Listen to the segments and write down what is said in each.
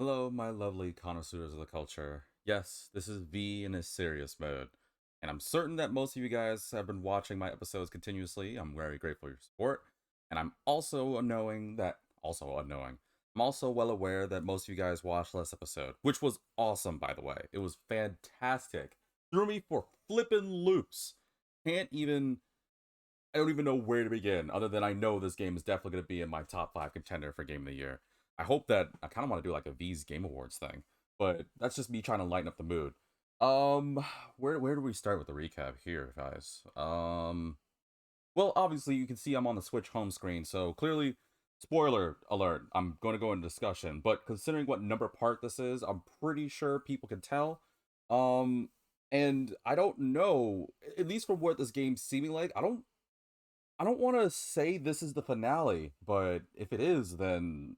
Hello, my lovely connoisseurs of the culture. Yes, this is V in a serious mode, and I'm certain that most of you guys have been watching my episodes continuously. I'm very grateful for your support, and I'm also well aware that most of you guys watched last episode, which was awesome, by the way. It was fantastic. Threw me for flippin' loops. Can't even. I don't even know where to begin, other than I know this game is definitely going to be in my top 5 contender for Game of the Year. I hope that I kind of want to do like a V's Game Awards thing, but that's just me trying to lighten up the mood. Um, where do we start with the recap here, guys? Well, obviously you can see I'm on the Switch home screen, so clearly, spoiler alert, I'm going to go into discussion. But considering what number part this is, I'm pretty sure people can tell. Um, and I don't know, at least from what this game's seeming like, I don't want to say this is the finale, but if it is, then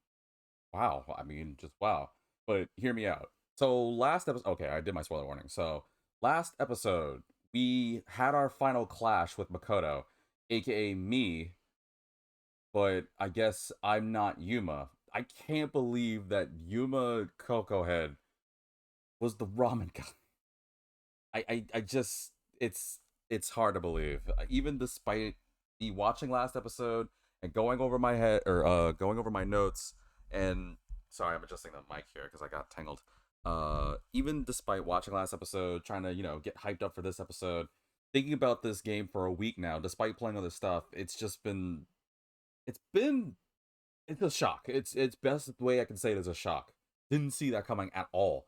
wow. I mean, just wow. But hear me out. So last episode, okay, I did my spoiler warning. So last episode, we had our final clash with Makoto, aka me, but I guess I'm not Yuma. I can't believe that Yuma Coco Head was the ramen guy. I just it's hard to believe. Even despite me watching last episode and going over my head or going over my notes and sorry, I'm adjusting the mic here because I got tangled. Even despite watching last episode, trying to, get hyped up for this episode, thinking about this game for a week now, despite playing other stuff, it's been it's a shock. It's best way I can say it is a shock. Didn't see that coming at all.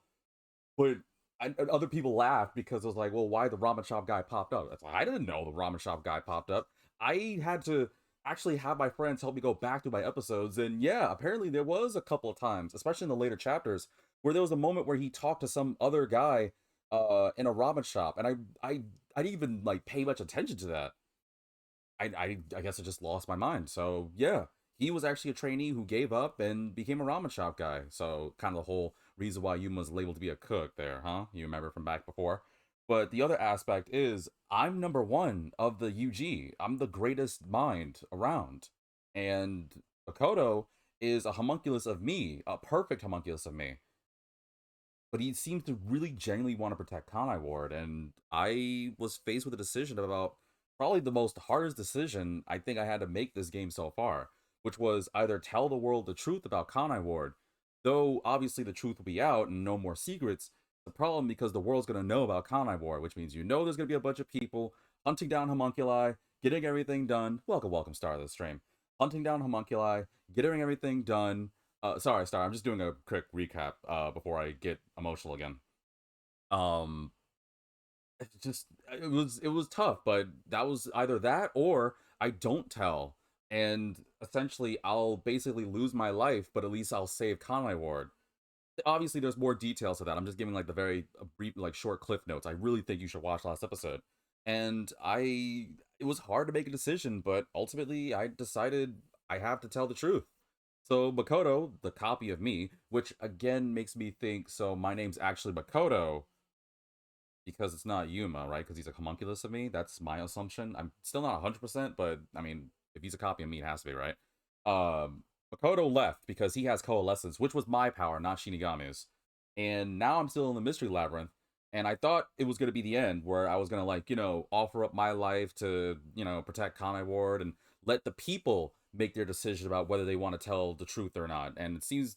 But and other people laughed because it was like, well, why the ramen shop guy popped up? It's like, I didn't know the ramen shop guy popped up. I had to actually have my friends help me go back to my episodes, and yeah, apparently there was a couple of times, especially in the later chapters, where there was a moment where he talked to some other guy in a ramen shop, and I didn't even like pay much attention to that. I guess I just lost my mind. So yeah, he was actually a trainee who gave up and became a ramen shop guy. So kind of the whole reason why Yuma was labeled to be a cook there, huh? You remember from back before. But the other aspect is I'm number one of the UG. I'm the greatest mind around. And Makoto is a homunculus of me, a perfect homunculus of me. But he seems to really genuinely want to protect Kanai Ward, and I was faced with a decision about probably the most hardest decision I think I had to make this game so far, which was either tell the world the truth about Kanai Ward, though obviously the truth will be out and no more secrets. The problem because the world's gonna know about Kanai Ward, which means there's gonna be a bunch of people hunting down homunculi, getting everything done. Welcome, welcome, star of the stream. Hunting down homunculi, getting everything done, sorry, Star. I'm just doing a quick recap before I get emotional again. Um, it was tough, but that was either that or I don't tell, and essentially I'll basically lose my life, but at least I'll save Conway Ward. Obviously, there's more details to that. I'm just giving like the very brief, like short cliff notes. I really think you should watch last episode, and it was hard to make a decision, but ultimately I decided I have to tell the truth. So Makoto, the copy of me, which again makes me think, so my name's actually Makoto because it's not Yuma, right? Because he's a homunculus of me. That's my assumption. I'm still not 100%, but I mean, if he's a copy of me, it has to be, right? Makoto left because he has coalescence, which was my power, not Shinigami's. And now I'm still in the mystery labyrinth. And I thought it was going to be the end where I was going to, like, offer up my life to, protect Kame Ward and let the people make their decision about whether they want to tell the truth or not. And it seems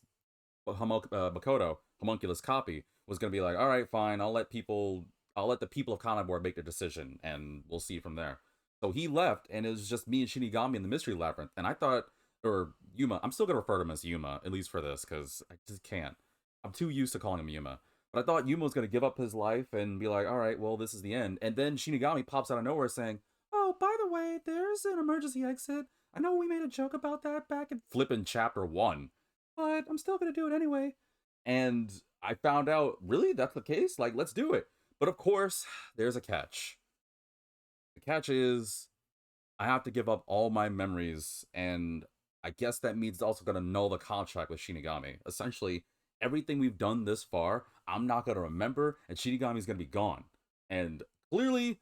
Makoto, homunculus copy, was going to be like, all right, fine, I'll let the people of Kanabor make their decision, and we'll see from there. So he left, and it was just me and Shinigami in the mystery labyrinth. And I thought, or Yuma, I'm still gonna refer to him as Yuma, at least for this, because I just can't. I'm too used to calling him Yuma. But I thought Yuma was gonna give up his life and be like, all right, well, this is the end. And then Shinigami pops out of nowhere saying, oh, by the way, there's an emergency exit. I know we made a joke about that back in flippin' chapter 1, but I'm still gonna do it anyway. And I found out, really, that's the case? Like, let's do it. But of course, there's a catch. The catch is I have to give up all my memories, and I guess that means it's also going to null the contract with Shinigami. Essentially, everything we've done this far, I'm not going to remember, and Shinigami's going to be gone. And clearly,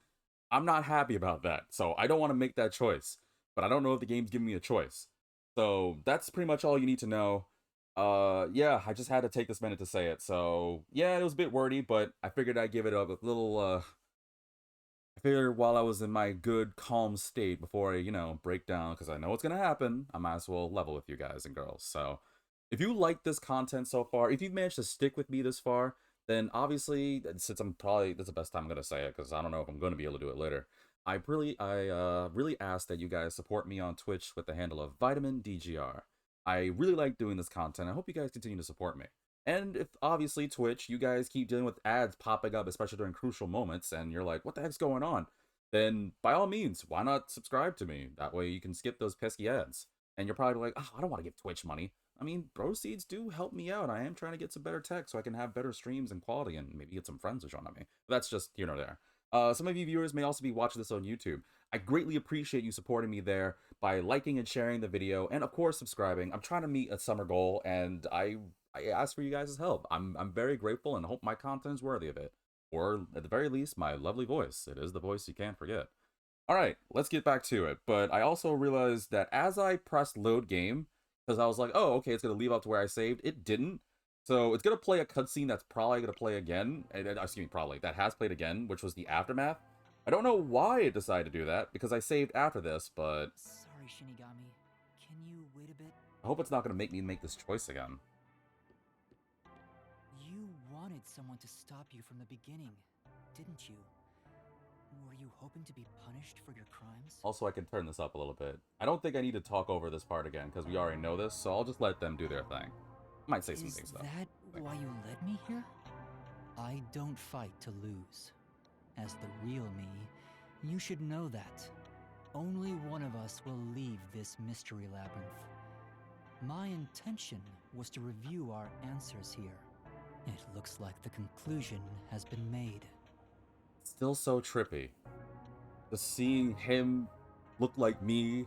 I'm not happy about that. So I don't want to make that choice. But I don't know if the game's giving me a choice. So that's pretty much all you need to know. Yeah, I just had to take this minute to say it. So yeah, it was a bit wordy, but I figured I'd give it a little I figured while I was in my good, calm state before I, break down, because I know what's gonna happen, I might as well level with you guys and girls. So, if you like this content so far, if you've managed to stick with me this far, then obviously, since that's the best time I'm gonna say it, because I don't know if I'm gonna be able to do it later. I really ask that you guys support me on Twitch with the handle of Vitamin DGR. I really like doing this content. I hope you guys continue to support me. And if obviously Twitch, you guys keep dealing with ads popping up, especially during crucial moments, and you're like, what the heck's going on? Then by all means, why not subscribe to me? That way you can skip those pesky ads. And you're probably like, oh, I don't want to give Twitch money. I mean, proceeds do help me out. I am trying to get some better tech so I can have better streams and quality and maybe get some friends to join on me. But that's just here nor there. Some of you viewers may also be watching this on YouTube. I greatly appreciate you supporting me there by liking and sharing the video, and of course subscribing. I'm trying to meet a summer goal, and I ask for you guys' help. I'm very grateful and hope my content is worthy of it. Or at the very least, my lovely voice. It is the voice you can't forget. Alright, let's get back to it. But I also realized that as I pressed load game, because I was like, oh, okay, it's going to leave up to where I saved, it didn't. So it's going to play a cutscene that's probably going to play again. Excuse me, probably. That has played again, which was the Aftermath. I don't know why it decided to do that, because I saved after this, but Sorry, Shinigami. Can you wait a bit? I hope it's not going to make me make this choice again. You wanted someone to stop you from the beginning, didn't you? Were you hoping to be punished for your crimes? Also, I can turn this up a little bit. I don't think I need to talk over this part again, because we already know this, so I'll just let them do their thing. I might say some things, though. Is that why you led me here? I don't fight to lose. As the real me, you should know that. Only one of us will leave this mystery labyrinth. My intention was to review our answers here. It looks like the conclusion has been made. Still so trippy. Just seeing him look like me.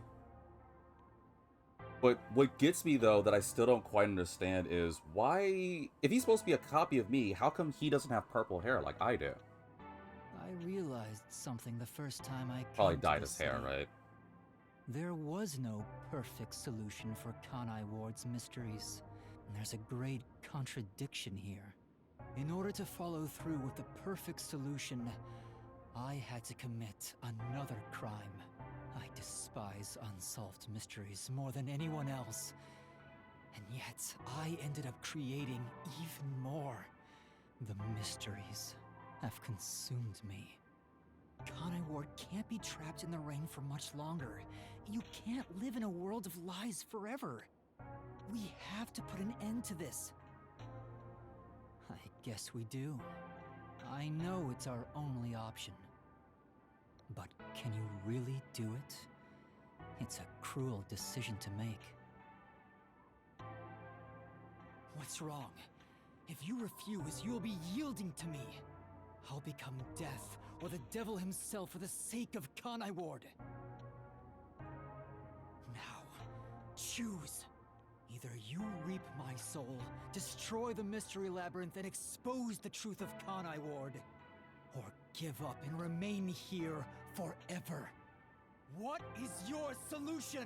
But what gets me, though, that I still don't quite understand is why, if he's supposed to be a copy of me, how come he doesn't have purple hair like I do? I realized something the first time I Probably came to dyed this his hair, city. right? There was no perfect solution for Kanai Ward's mysteries. There's a great contradiction here. In order to follow through with the perfect solution, I had to commit another crime. I despise unsolved mysteries more than anyone else. And yet, I ended up creating even more. The mysteries have consumed me. Kanai Ward can't be trapped in the ring for much longer. You can't live in a world of lies forever. We have to put an end to this. I guess we do. I know it's our only option. But can you really do it? It's a cruel decision to make. What's wrong? If you refuse, you'll be yielding to me. I'll become death, or the devil himself for the sake of Kanai Ward. Now, choose. Either you reap my soul, destroy the mystery labyrinth, and expose the truth of Kanai Ward, or give up and remain here forever. What is your solution?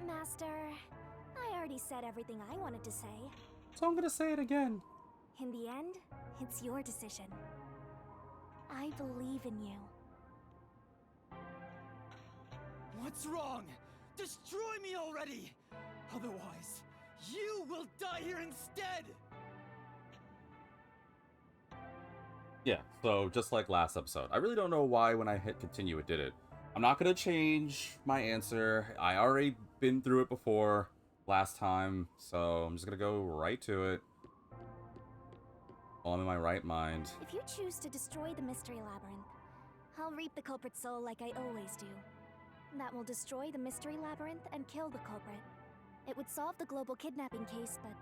Master, I already said everything I wanted to say. So I'm gonna say it again. In the end, it's your decision. I believe in you. What's wrong? Destroy me already! Otherwise, you will die here instead! Yeah, so just like last episode. I really don't know why when I hit continue it did it. I'm not gonna change my answer. I already been through it before last time, so I'm just gonna go right to it. While I'm in my right mind. If you choose to destroy the mystery labyrinth, I'll reap the culprit's soul like I always do. That will destroy the mystery labyrinth and kill the culprit. It would solve the global kidnapping case, but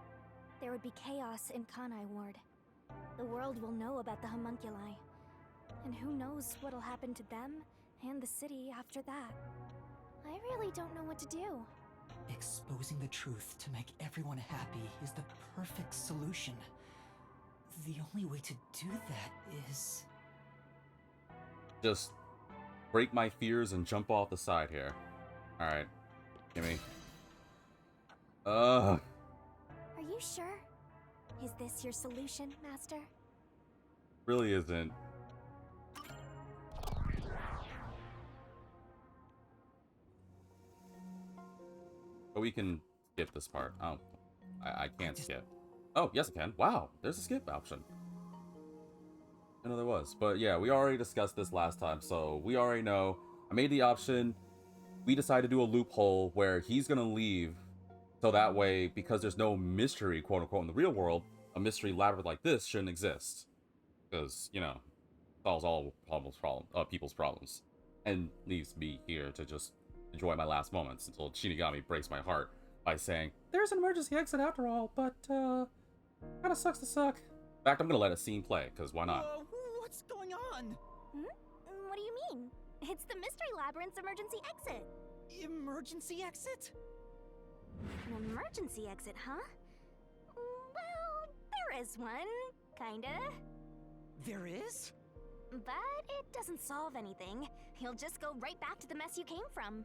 there would be chaos in Kanai Ward. The world will know about the homunculi, and who knows what'll happen to them and the city after that. I really don't know what to do. Exposing the truth to make everyone happy is the perfect solution. The only way to do that is... Just break my fears and jump off the side here. Alright. Gimme. Ugh. Are you sure? Is this your solution, Master? Really isn't. But we can skip this part. Oh, I can't skip. Oh, yes I can. Wow, there's a skip option. I know there was. But yeah, we already discussed this last time, so we already know. I made the option. We decided to do a loophole where he's going to leave. So that way, because there's no mystery, quote unquote, in the real world, a mystery labyrinth like this shouldn't exist. Because, you know, solves all people's problems. And leaves me here to just enjoy my last moments until Shinigami breaks my heart by saying, there's an emergency exit after all, but, kinda sucks to suck. In fact, I'm gonna let a scene play, because why not? What's going on? What do you mean? It's the Mystery Labyrinth's emergency exit. Emergency exit? An emergency exit, huh? Well, there is one, kinda. There is? But it doesn't solve anything. You'll just go right back to the mess you came from.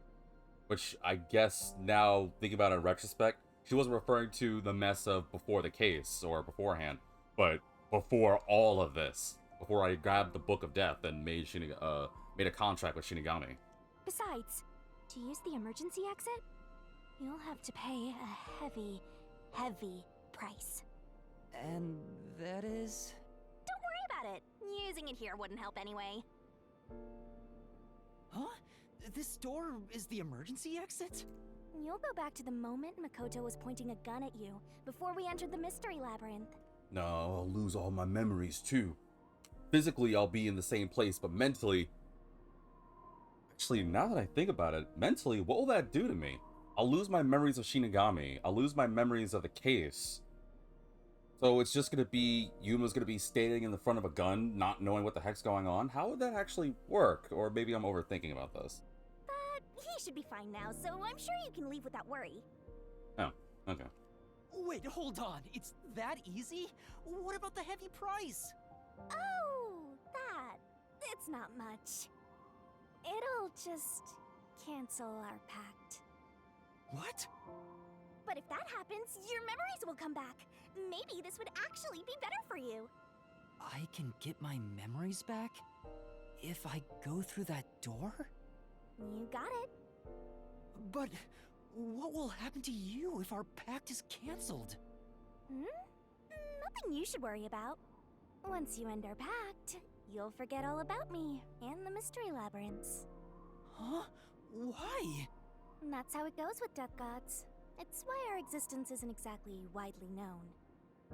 Which I guess now, thinking about it in retrospect, she wasn't referring to the mess of before the case or beforehand, but before all of this. Before I grabbed the Book of Death and made a contract with Shinigami. Besides, to use the emergency exit, you'll have to pay a heavy, heavy price. And that is? Don't worry about it. Using it here wouldn't help anyway. Huh? This door is the emergency exit? You'll go back to the moment Makoto was pointing a gun at you, before we entered the Mystery Labyrinth. No, I'll lose all my memories too. Physically, I'll be in the same place, but mentally... Actually, now that I think about it, mentally, what will that do to me? I'll lose my memories of Shinigami. I'll lose my memories of the case. So it's just gonna be, Yuma's gonna be standing in the front of a gun, not knowing what the heck's going on? How would that actually work? Or maybe I'm overthinking about this. But he should be fine now, so I'm sure you can leave without worry. Oh, okay. Wait, hold on. It's that easy? What about the heavy price? Oh, that. It's not much. It'll just cancel our pact. What? But if that happens, your memories will come back. Maybe this would actually be better for you. I can get my memories back? If I go through that door? You got it. But what will happen to you if our pact is cancelled? Nothing you should worry about. Once you end our pact, you'll forget all about me and the Mystery Labyrinths. Huh? Why? And that's how it goes with Duck Gods. It's why our existence isn't exactly widely known.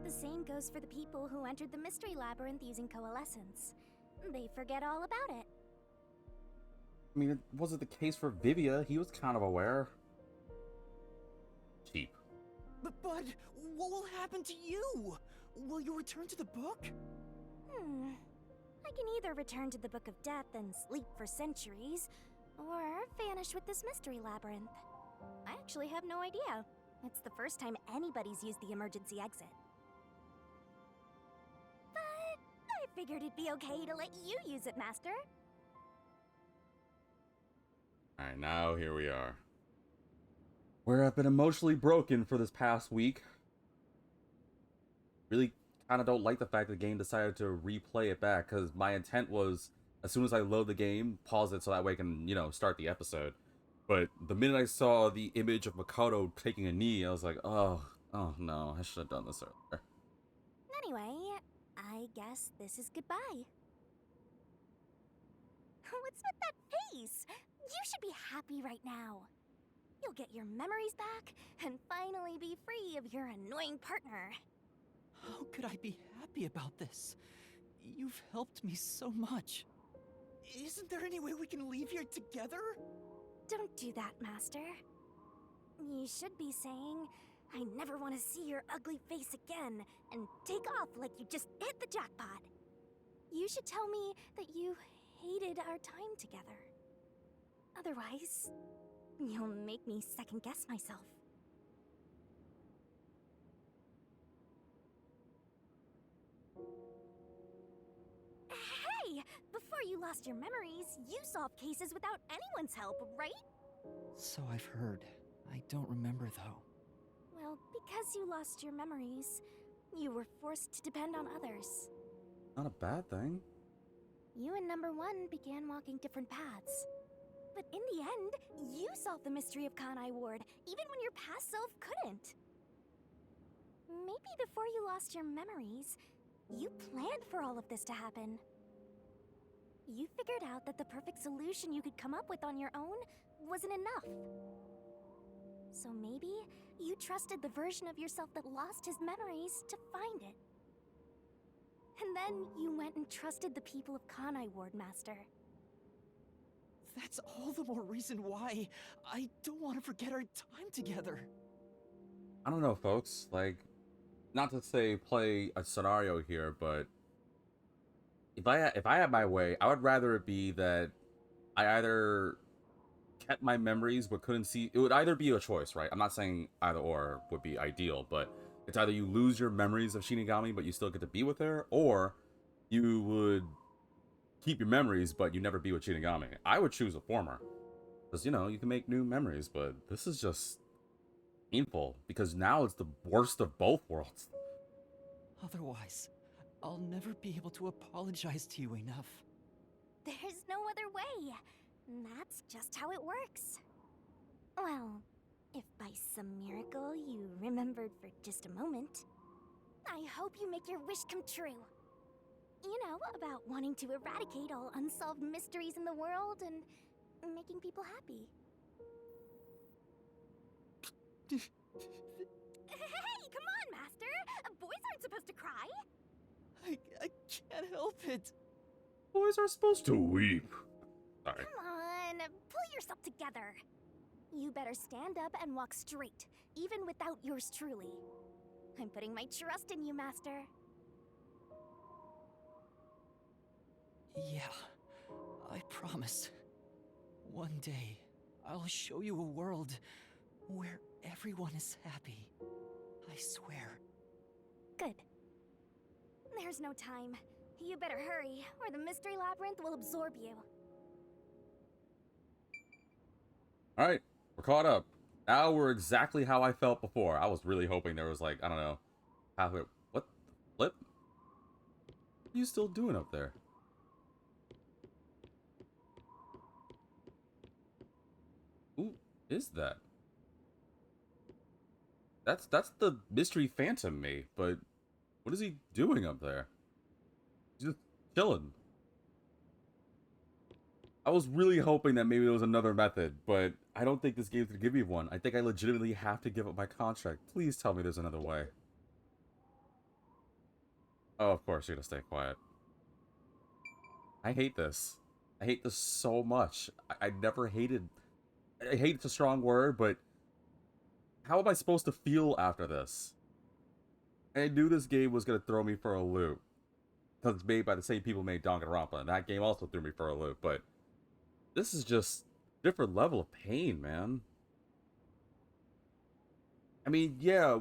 The same goes for the people who entered the Mystery Labyrinth using coalescence. They forget all about it. I mean, it wasn't the case for Vivia. He was kind of aware. Cheap. But what will happen to you? Will you return to the book? I can either return to the Book of Death and sleep for centuries, or vanish with this Mystery Labyrinth. I actually have no idea. It's the first time anybody's used the emergency exit. But I figured it'd be okay to let you use it, Master. Alright, now here we are. Where I've been emotionally broken for this past week. Really kind of don't like the fact that the game decided to replay it back, because my intent was, as soon as I load the game, pause it so that way I can, you know, start the episode. But the minute I saw the image of Makoto taking a knee, I was like, oh no, I should have done this earlier. Anyway, I guess this is goodbye. What's with that face? You should be happy right now. You'll get your memories back and finally be free of your annoying partner. How could I be happy about this? You've helped me so much. Isn't there any way we can leave here together? Don't do that, Master. You should be saying, I never want to see your ugly face again, and take off like you just hit the jackpot. You should tell me that you hated our time together. Otherwise, you'll make me second-guess myself. Hey! Before you lost your memories, you solved cases without anyone's help, right? So I've heard. I don't remember, though. Well, because you lost your memories, you were forced to depend on others. Not a bad thing. You and Number One began walking different paths. But in the end, you solved the mystery of Kanai Ward, even when your past self couldn't. Maybe before you lost your memories, you planned for all of this to happen. You figured out that the perfect solution you could come up with on your own wasn't enough. So maybe you trusted the version of yourself that lost his memories to find it. And then you went and trusted the people of Kanai Ward, Master. That's all the more reason why I don't want to forget our time together. I don't know, folks. Like, not to say play a scenario here, but if I had my way, I would rather it be that I either kept my memories but couldn't see. It would either be a choice, right? I'm not saying either or would be ideal, but it's either you lose your memories of Shinigami but you still get to be with her, or you would keep your memories but you never be with Shinigami. I would choose the former, because you know you can make new memories, but this is just painful because now it's the worst of both worlds. Otherwise, I'll never be able to apologize to you enough. There's no other way. That's just how it works. Well, if by some miracle you remembered for just a moment, I hope you make your wish come true. You know, about wanting to eradicate all unsolved mysteries in the world and making people happy. Hey, come on, Master! Boys aren't supposed to cry! I can't help it. Boys are supposed to weep. Sorry. Come on, pull yourself together. You better stand up and walk straight, even without yours truly. I'm putting my trust in you, Master. Yeah, I promise. One day, I'll show you a world where everyone is happy. I swear. Good. There's no time. You better hurry, or the Mystery Labyrinth will absorb you. Alright, we're caught up. Now we're exactly how I felt before. I was really hoping there was, like, I don't know, halfway. What the flip? What are you still doing up there? Who is that? That's the mystery phantom me, but what is he doing up there? He's just chilling. I was really hoping that maybe there was another method, but I don't think this game's gonna give me one. I think I legitimately have to give up my contract. Please tell me there's another way. Oh, of course you're gonna stay quiet. I hate this. I hate this so much. I never hated... I hate it's a strong word, but how am I supposed to feel after this? I knew this game was gonna throw me for a loop, because it's made by the same people who made Danganronpa, and that game also threw me for a loop, but this is just a different level of pain, man. I mean, yeah,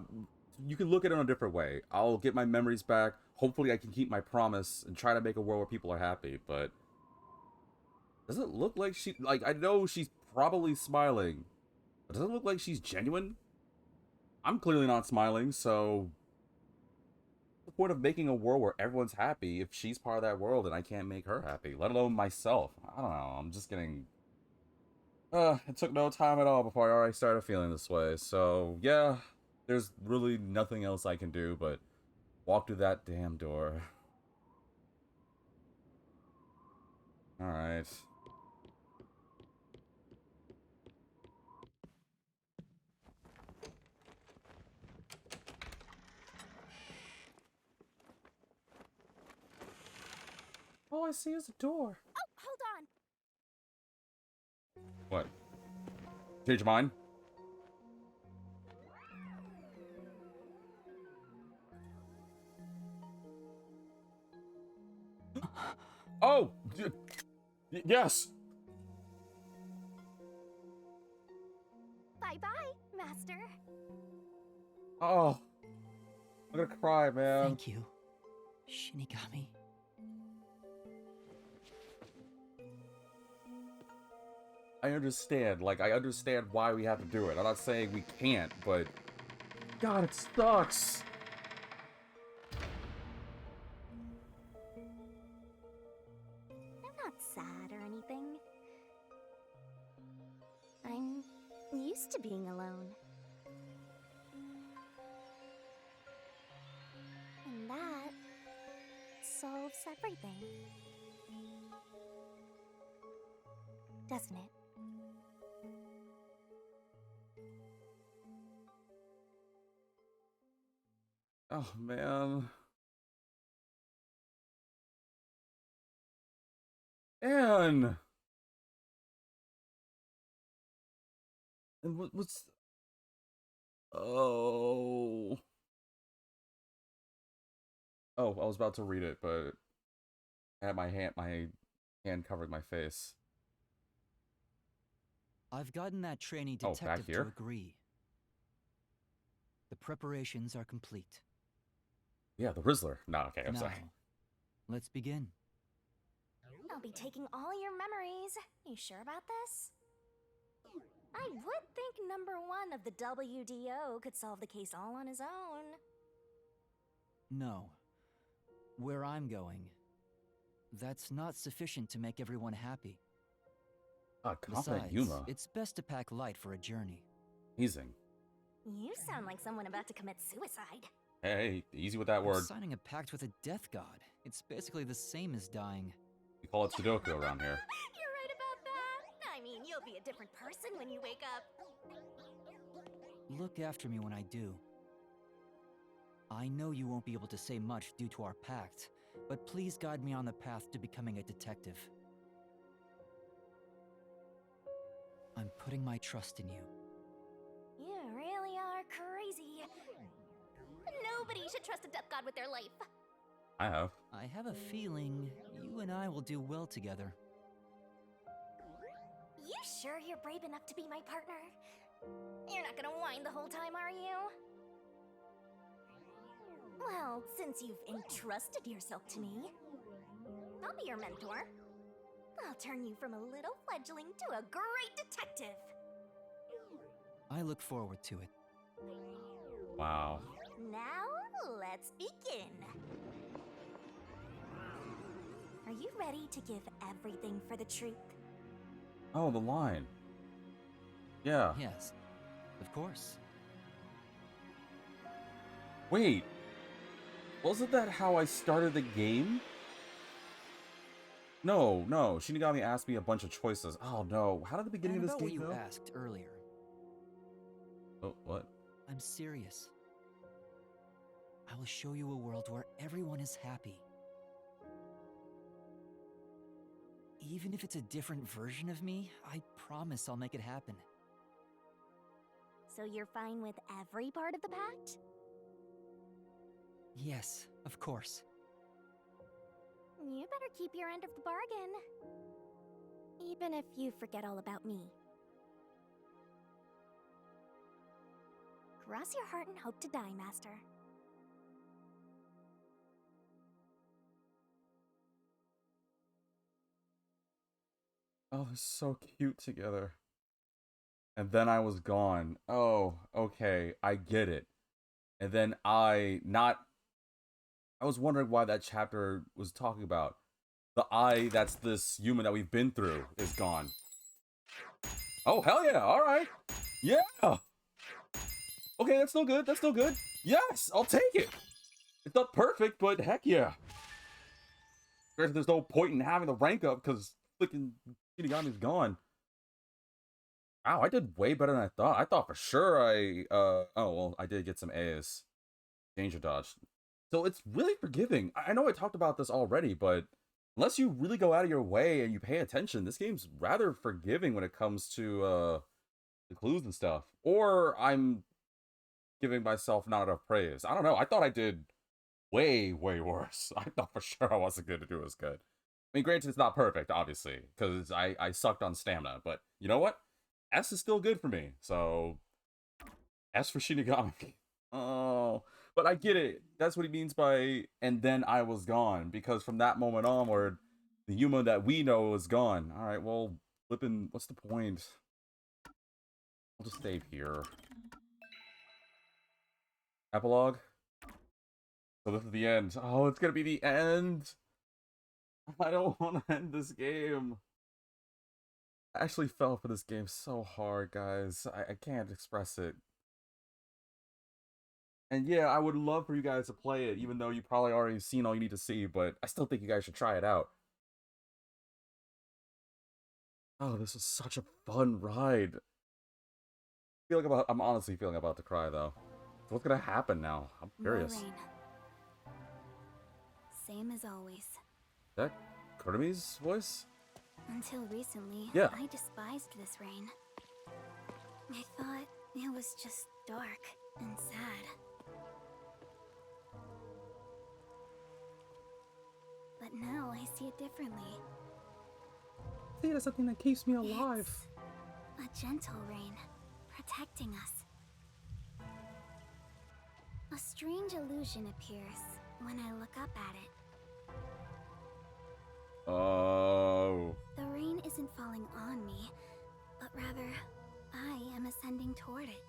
you can look at it in a different way. I'll get my memories back. Hopefully I can keep my promise and try to make a world where people are happy, but does it look like she... Like, I know she's probably smiling, but does it look like she's genuine? I'm clearly not smiling, so what's the point of making a world where everyone's happy if she's part of that world and I can't make her happy, let alone myself? I don't know, I'm just getting... it took no time at all before I already started feeling this way, so yeah, there's really nothing else I can do but walk through that damn door. Alright. All I see is a door. Oh, hold on! What? Change your mind? Oh! Yes! Bye-bye, Master. Oh. I'm gonna cry, man. Thank you, Shinigami. I understand. Like, I understand why we have to do it. I'm not saying we can't, but god, it sucks. I'm not sad or anything. I'm used to being alone. And that solves everything. Doesn't it? Oh, man. And what's... Oh. Oh, I was about to read it, but I had my hand covered my face. I've gotten that trainee Oh, back detective to here? agree. The preparations are complete. Yeah, the Rizzler. No, okay, I'm Now, sorry. let's begin. I'll be taking all your memories. You sure about this? I would think number one of the WDO could solve the case all on his own. No. Where I'm going, that's not sufficient to make everyone happy. Confident Besides, Yuma. it's best to pack light for a journey. Amazing. You sound like someone about to commit suicide. Hey, easy with that I'm word. signing a pact with a death god. It's basically the same as dying. We call it Sudoku around here. You're right about that. I mean, you'll be a different person when you wake up. Look after me when I do. I know you won't be able to say much due to our pact, but please guide me on the path to becoming a detective. I'm putting my trust in you. You really are crazy. Nobody should trust a death god with their life. I have. I have a feeling you and I will do well together. You sure you're brave enough to be my partner? You're not gonna whine the whole time, are you? Well, since you've entrusted yourself to me, I'll be your mentor. I'll turn you from a little fledgling to a great detective. I look forward to it. Wow. Now, let's begin. Are you ready to give everything for the truth? Oh, the line. Yeah. Yes, of course. Wait. Wasn't that how I started the game? No. Shinigami asked me a bunch of choices. Oh, no. How did the beginning And of this about what game you go? asked earlier. Oh, what? I'm serious. I will show you a world where everyone is happy. Even if it's a different version of me, I promise I'll make it happen. So you're fine with every part of the pact? Yes, of course. You better keep your end of the bargain. Even if you forget all about me. Cross your heart and hope to die, Master. Oh, they're so cute together. And then I was gone. Oh, okay. I get it. And then I was wondering why that chapter was talking about. The I that's this human that we've been through is gone. Oh, hell yeah. All right. Yeah. Okay, that's still good. That's still good. Yes, I'll take it. It's not perfect, but heck yeah. There's no point in having the rank up because freaking Shinigami's gone. Wow, I did way better than I thought. I thought for sure oh well, I did get some A's. Danger dodge. So it's really forgiving. I know I talked about this already, but unless you really go out of your way and you pay attention, this game's rather forgiving when it comes to the clues and stuff. Or I'm giving myself not enough praise. I don't know. I thought I did way worse. I thought for sure I wasn't going to do as good. I mean, granted, it's not perfect, obviously, because I sucked on stamina. But you know what? S is still good for me. So S for Shinigami. Oh, but I get it. That's what he means by and then I was gone, because from that moment onward, the Yuma that we know is gone. All right, well, flipping, what's the point? I'll just save here. Epilogue. So this is the end. Oh, it's gonna be the end. I don't want to end this game. I actually fell for this game so hard, guys. I can't express it. And yeah, I would love for you guys to play it, even though you probably already seen all you need to see, but I still think you guys should try it out. Oh, this was such a fun ride. I'm honestly feeling about to cry though. So what's gonna happen now? I'm curious. More rain. Same as always. Is that Kurami's voice? Until recently, Yeah. I despised this rain. I thought it was just dark and sad. But now I see it differently. I think it's something that keeps me alive. It's a gentle rain, protecting us. A strange illusion appears when I look up at it. Oh. The rain isn't falling on me, but rather, I am ascending toward it.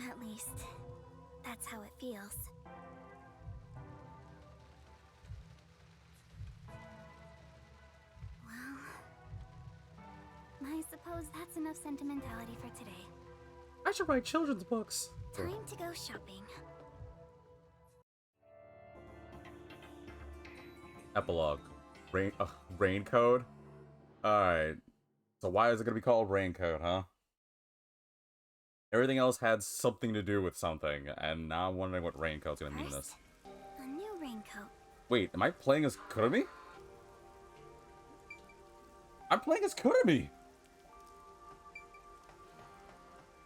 At least, that's how it feels. Well, I suppose that's enough sentimentality for today. I should write children's books. Time to go shopping. Epilogue. Rain code? Alright. So why is it gonna be called rain code, huh? Everything else had something to do with something, and now I'm wondering what rain code's gonna mean in this. A new raincoat. Wait, am I playing as Kurami? I'm playing as Kurami!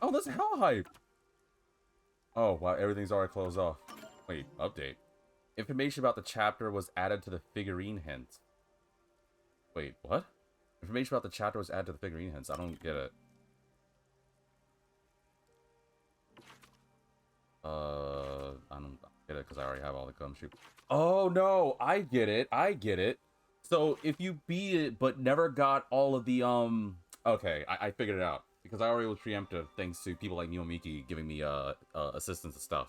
Oh, that's hell hype! Oh, wow, everything's already closed off. Wait, update. Information about the chapter was added to the figurine hint. Wait, what? Information about the chapter was added to the figurine hints. I don't get it. I don't get it because I already have all the gumshoe. Oh no, I get it. I get it. So if you beat it but never got all of the okay, I figured it out because I already was preemptive thanks to people like Miyomiki giving me assistance and stuff.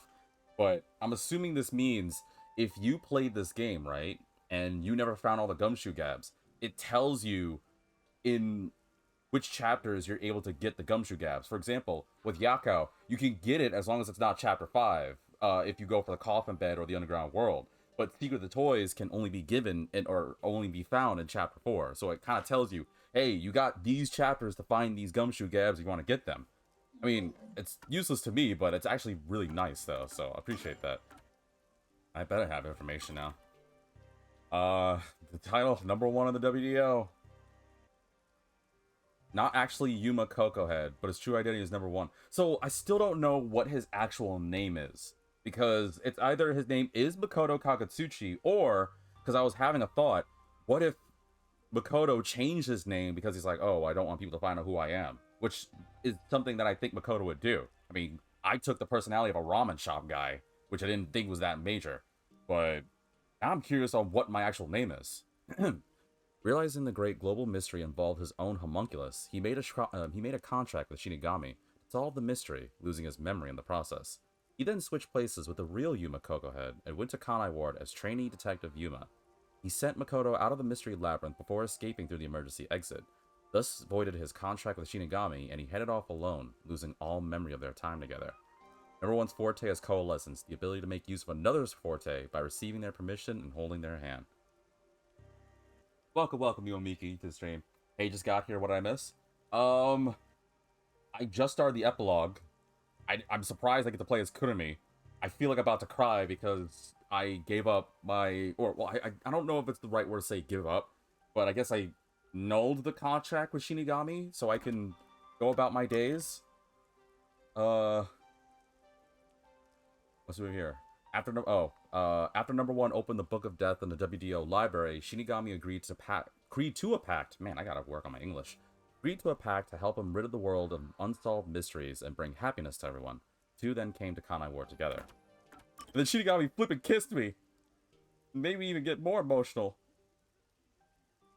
But I'm assuming this means if you played this game, right, and you never found all the gumshoe gabs, it tells you in which chapters you're able to get the gumshoe gabs. For example, with Yakao, you can get it as long as it's not chapter 5, if you go for the coffin bed or the underground world. But Secret of the Toys can only be given or only be found in chapter 4. So it kind of tells you, hey, you got these chapters to find these gumshoe gabs if you want to get them. I mean, it's useless to me, but it's actually really nice though, so I appreciate that. I better have information now. The title, #1 on the WDO. Not actually Yuma Coco Head, but his true identity is #1. So I still don't know what his actual name is. Because it's either his name is Makoto Kakatsuchi, or, because I was having a thought, what if Makoto changed his name because he's like, oh, I don't want people to find out who I am. Which is something that I think Makoto would do. I mean, I took the personality of a ramen shop guy, which I didn't think was that major. But now I'm curious on what my actual name is. Realizing the great global mystery involved his own homunculus, he made a contract with Shinigami to solve the mystery, losing his memory in the process. He then switched places with the real Yuma Cocohead and went to Kanai Ward as trainee detective Yuma. He sent Makoto out of the mystery labyrinth before escaping through the emergency exit, thus voided his contract with Shinigami, and he headed off alone, losing all memory of their time together. Everyone's forte is coalescence, the ability to make use of another's forte by receiving their permission and holding their hand. Welcome, Miyomiki, to the stream. Hey, just got here. What did I miss? I just started the epilogue. I'm surprised I get to play as Kurami. I feel like I'm about to cry because I gave up my... I don't know if it's the right word to say give up, but I guess I nulled the contract with Shinigami so I can go about my days. What's over here? After #1 opened the Book of Death in the WDO library, Shinigami agreed to a pact. Man, I gotta work on my English. Agreed to a pact to help him rid of the world of unsolved mysteries and bring happiness to everyone. Two then came to Kanai Ward together. And then Shinigami flipping kissed me. Made me even get more emotional.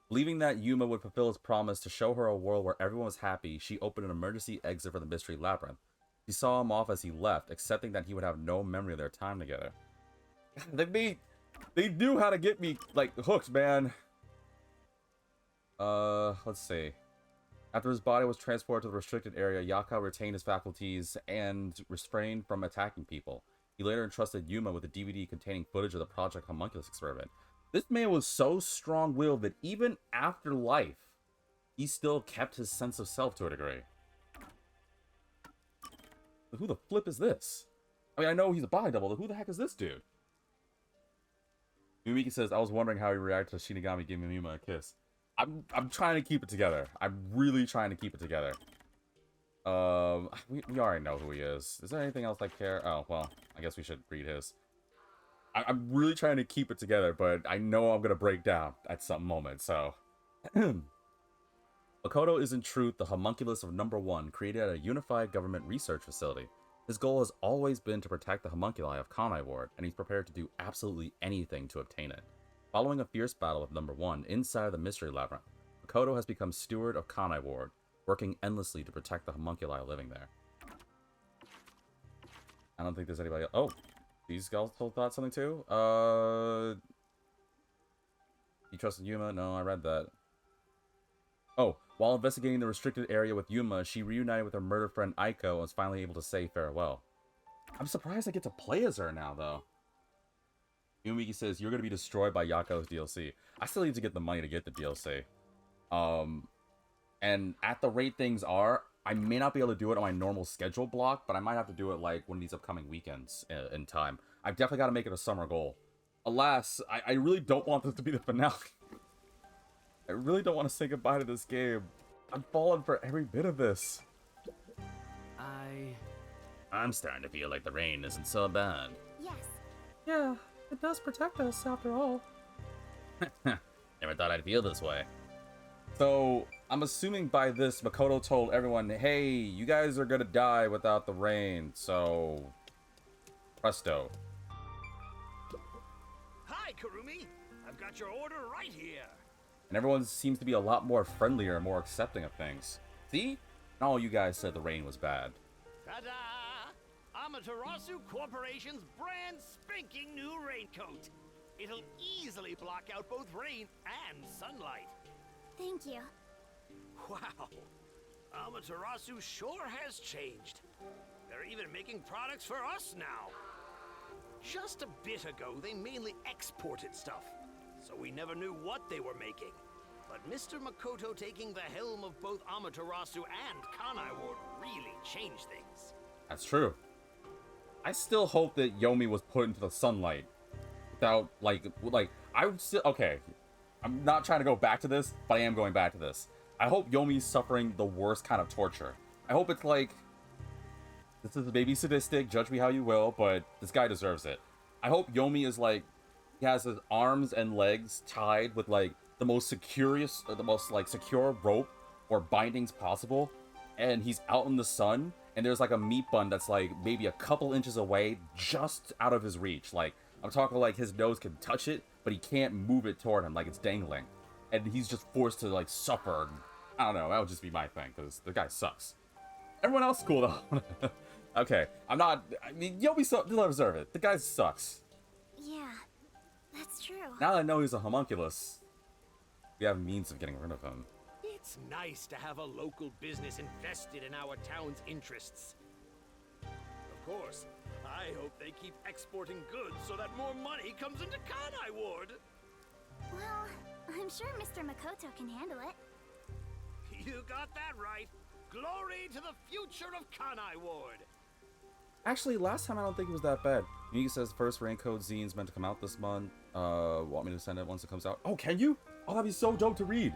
Believing that Yuma would fulfill his promise to show her a world where everyone was happy, she opened an emergency exit for the mystery labyrinth. She saw him off as he left, accepting that he would have no memory of their time together. They knew how to get me, like, hooked, man. Let's see. After his body was transported to the restricted area, Yaka retained his faculties and refrained from attacking people. He later entrusted Yuma with a DVD containing footage of the Project Homunculus experiment. This man was so strong-willed that even after life, he still kept his sense of self to a degree. Who the flip is this? I mean, I know he's a body double, but who the heck is this dude? Yumiki says, I was wondering how he reacted to Shinigami giving Yuma a kiss. I'm trying to keep it together. I'm really trying to keep it together. We already know who he is. Is there anything else I care? Oh, well, I guess we should read his. I'm really trying to keep it together, but I know I'm gonna break down at some moment, so. Makoto is in truth the homunculus of number 1, created at a unified government research facility. His goal has always been to protect the homunculi of Kanai Ward, and he's prepared to do absolutely anything to obtain it. Following a fierce battle with number 1 inside of the Mystery Labyrinth, Makoto has become steward of Kanai Ward, working endlessly to protect the homunculi living there. I don't think there's anybody else. Oh, these guys thought something too? You trusted Yuma? No, I read that. Oh, while investigating the restricted area with Yuma, she reunited with her murdered friend Aiko and was finally able to say farewell. I'm surprised I get to play as her now, though. Yumiki says, you're going to be destroyed by Yako's DLC. I still need to get the money to get the DLC. And at the rate things are, I may not be able to do it on my normal schedule block, but I might have to do it like one of these upcoming weekends in time. I've definitely got to make it a summer goal. Alas, I really don't want this to be the finale. I really don't want to say goodbye to this game. I'm falling for every bit of this. I'm starting to feel like the rain isn't so bad. Yes. Yeah, it does protect us after all. Never thought I'd feel this way. So, I'm assuming by this, Makoto told everyone, hey, you guys are gonna die without the rain, so... Presto. Hi, Kurumi! I've got your order right here! And everyone seems to be a lot more friendlier and more accepting of things. See? Not all you guys said the rain was bad. Ta-da! Amaterasu Corporation's brand spanking new raincoat! It'll easily block out both rain and sunlight. Thank you. Wow! Amaterasu sure has changed. They're even making products for us now. Just a bit ago, they mainly exported stuff, so we never knew what they were making. But Mr. Makoto taking the helm of both Amaterasu and Kanai Ward really changed things. That's true. I still hope that Yomi was put into the sunlight without, like, I would still, okay. I'm not trying to go back to this, but I am going back to this. I hope Yomi's suffering the worst kind of torture. I hope it's like, this is maybe sadistic, judge me how you will, but this guy deserves it. I hope Yomi is like, he has his arms and legs tied with like the most secure rope or bindings possible, and he's out in the sun, and there's like a meat bun that's like maybe a couple inches away, just out of his reach. Like, I'm talking like his nose can touch it, but he can't move it toward him, like it's dangling. And he's just forced to like suffer. I don't know, that would just be my thing, because the guy sucks. Everyone else is cool though. Okay, I mean, Yomi doesn't deserve it. The guy sucks. Yeah, that's true. Now that I know he's a homunculus, we have means of getting rid of him. It's nice to have a local business invested in our town's interests. Of course, I hope they keep exporting goods so that more money comes into Kanai Ward. Well, I'm sure Mr. Makoto can handle it. You got that right. Glory to the future of Kanai Ward. Actually, last time I don't think it was that bad. Yugi says first Raincoat Zine's meant to come out this month. Want me to send it once it comes out? Oh, can you? Oh, that'd be so dope to read.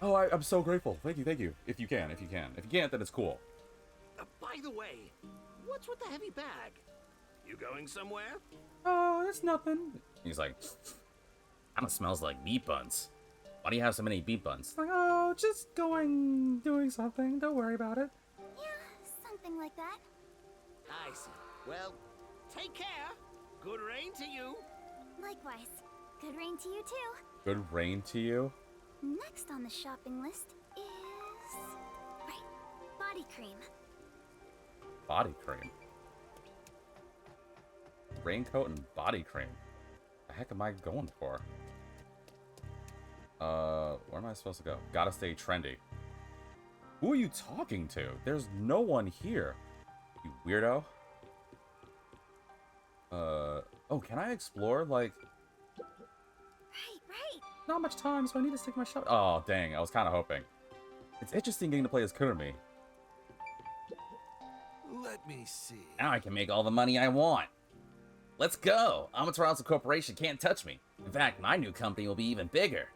Oh, I'm so grateful. Thank you. If you can. If you can't, then it's cool. By the way, what's with the heavy bag? You going somewhere? Oh, it's nothing. He's like, kind of smells like beet buns. Why do you have so many beet buns? Like, oh, just doing something. Don't worry about it. Yeah, something like that. I see. Well, take care. Good rain to you. Likewise. Good rain to you too. Good rain to you? Next on the shopping list is... right, body cream. body cream. Raincoat and body cream. The heck am I going for? Where am I supposed to go? Gotta stay trendy. Who are you talking to? There's no one here. You weirdo. Oh, can I explore? Like, Right. not much time, so I need to stick my shot. Oh, dang. I was kind of hoping. It's interesting getting to play as Kurumi. Let me see. Now I can make all the money I want. Let's go! Amaterasu Corporation can't touch me. In fact, my new company will be even bigger.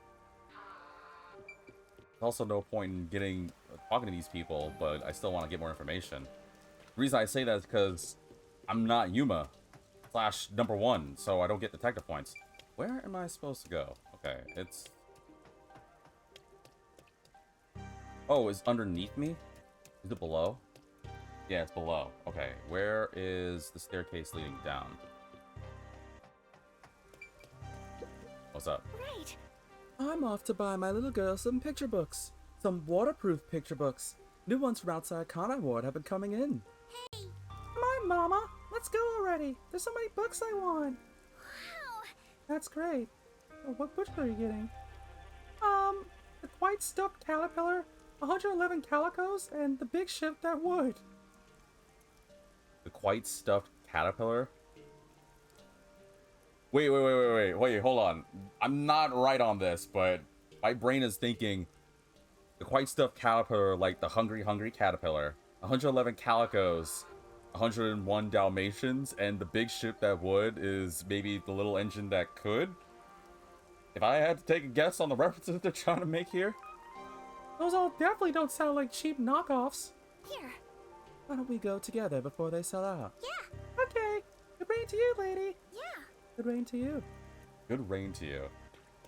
There's also no point in talking to these people, but I still want to get more information. The reason I say that is because I'm not Yuma / #1, so I don't get detective points. Where am I supposed to go? Okay, it's... Oh, it's underneath me? Is it below? Yeah, it's below. Okay, where is the staircase leading down? What's up? Right. I'm off to buy my little girl some picture books. Some waterproof picture books. New ones from outside Conai Ward have been coming in. Hey. Come on, Mama. Let's go already. There's so many books I want. Wow. That's great. Oh, what book are you getting? The Quite Stuffed Caterpillar, 111 Calicos, and The Big Ship That Would. The Quite Stuffed Caterpillar? Wait, hold on. I'm not right on this, but my brain is thinking the Quite Stuffed Caterpillar, like the Hungry Caterpillar, 111 Calicos, 101 Dalmatians, and the Big Ship That Would is maybe the little engine that could? If I had to take a guess on the references they're trying to make here? Those all definitely don't sound like cheap knockoffs. Here. Why don't we go together before they sell out? Yeah. Okay. Good rain to you, lady. Yeah. Good rain to you. Good rain to you.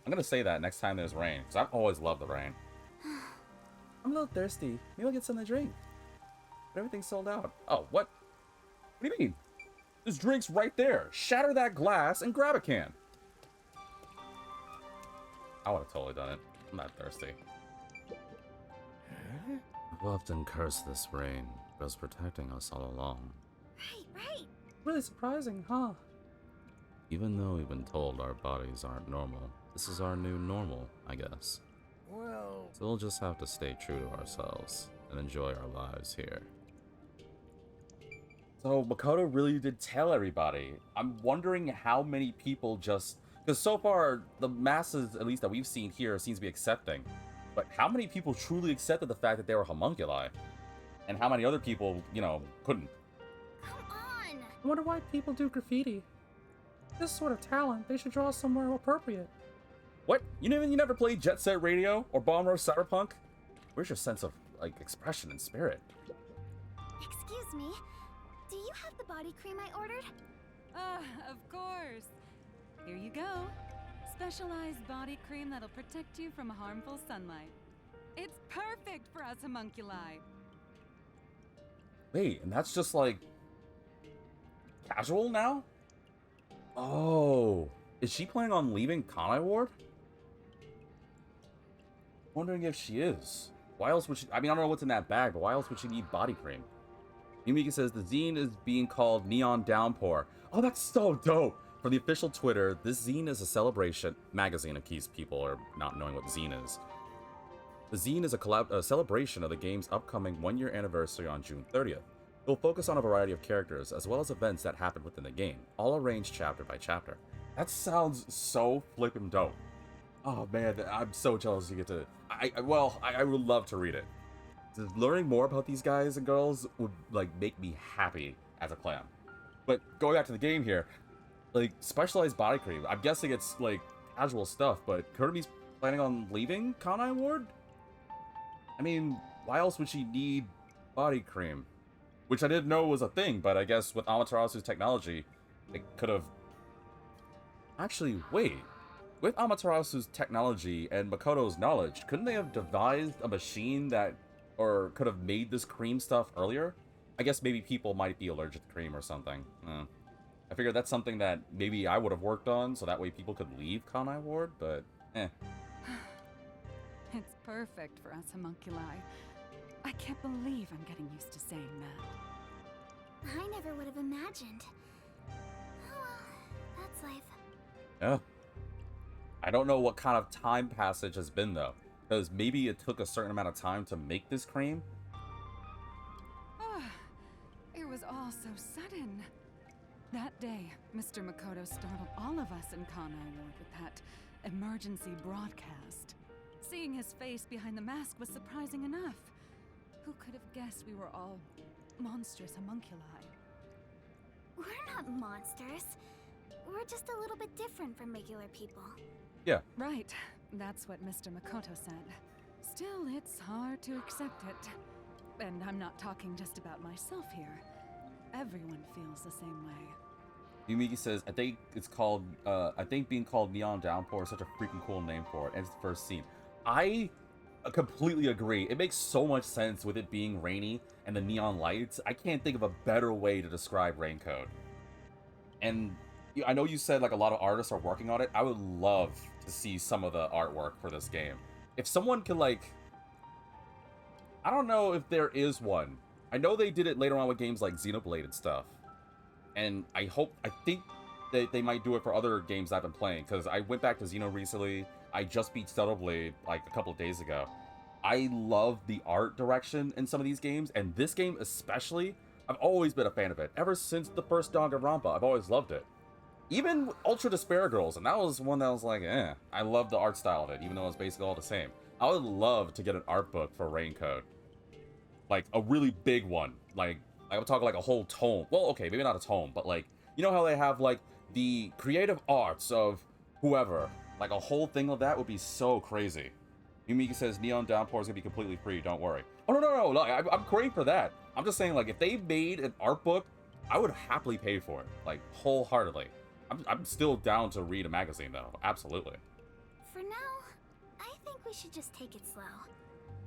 I'm gonna say that next time there's rain, because I've always loved the rain. I'm a little thirsty. Maybe I'll get something to drink. But everything's sold out. Oh, what? What do you mean? There's drinks right there. Shatter that glass and grab a can. I would have totally done it. I'm not thirsty. I've often cursed this rain, but it's protecting us all along. Right. Really surprising, huh? Even though we've been told our bodies aren't normal, this is our new normal, I guess. Well, So we'll just have to stay true to ourselves and enjoy our lives here. So Makoto really did tell everybody. I'm wondering how many people just... Because so far, the masses, at least that we've seen here, seems to be accepting. But how many people truly accepted the fact that they were homunculi? And how many other people, couldn't? Come on. I wonder why people do graffiti. This sort of talent, they should draw somewhere appropriate. What? You never played Jet Set Radio or Bomb Rush Cyberpunk? Where's your sense of, expression and spirit? Excuse me. Do you have the body cream I ordered? Of course. Here you go. Specialized body cream that'll protect you from harmful sunlight. It's perfect for us homunculi. Wait, and that's just casual now? Oh, is she planning on leaving Kanai Ward? Wondering if she is. Why else would she? I mean, I don't know what's in that bag, but why else would she need body cream? Yumika says the zine is being called Neon Downpour. Oh, that's so dope. For the official Twitter, this zine is a celebration magazine, in case people are not knowing what zine is. The zine is a celebration of the game's upcoming 1-year anniversary on June 30th. It will focus on a variety of characters, as well as events that happen within the game, all arranged chapter by chapter. That sounds so flippin' dope. Oh man, I'm so jealous you get to... I would love to read it. Learning more about these guys and girls would, make me happy as a clan. But going back to the game here, specialized body cream, I'm guessing it's, casual stuff, but Kurumi's planning on leaving Kanai Ward? I mean, why else would she need body cream? Which I didn't know was a thing, but I guess with Amaterasu's technology, it could have... Actually, wait. With Amaterasu's technology and Makoto's knowledge, couldn't they have devised a machine that... or could have made this cream stuff earlier? I guess maybe people might be allergic to cream or something. I figured that's something that maybe I would have worked on, so that way people could leave Kanai Ward, but It's perfect for us homunculi. I can't believe I'm getting used to saying that. I never would have imagined. Oh well, that's life. Yeah. I don't know what kind of time passage has been though, because maybe it took a certain amount of time to make this cream. It was all so sudden. That day, Mr. Makoto startled all of us in Kanai Ward with that emergency broadcast. Seeing his face behind the mask was surprising enough. Who could have guessed we were all monstrous homunculi? We're not monsters. We're just a little bit different from regular people. Yeah. Right, that's what Mr. Makoto said. Still, it's hard to accept it. And I'm not talking just about myself here. Everyone feels the same way. Yumiki says, I think it's called, I think being called Neon Downpour is such a freaking cool name for it. And it's the first scene. I completely agree. It makes so much sense with it being rainy and the neon lights. I can't think of a better way to describe Raincoat. And I know you said like a lot of artists are working on it. I would love to see some of the artwork for this game. If someone could like, I don't know if there is one. I know they did it later on with games like Xenoblade and stuff. And I think that they might do it for other games I've been playing, because I went back to Xeno recently. I just beat Blade like a couple of days ago. I love the art direction in some of these games, and this game especially, I've always been a fan of it. Ever since the first Danganronpa, I've always loved it. Even Ultra Despair Girls, and that was one that was like, eh. I love the art style of it, even though it's basically all the same. I would love to get an art book for Raincoat. Like, a really big one. Like, I would talk like a whole tome. Well, okay, maybe not a tome, but like, you know how they have like the creative arts of whoever? Like a whole thing of that would be so crazy. Yumiki says Neon Downpour is gonna be completely free, don't worry. Oh, no, I'm great for that. I'm just saying, like, if they made an art book, I would happily pay for it, like, wholeheartedly. I'm still down to read a magazine, though, absolutely. For now, I think we should just take it slow.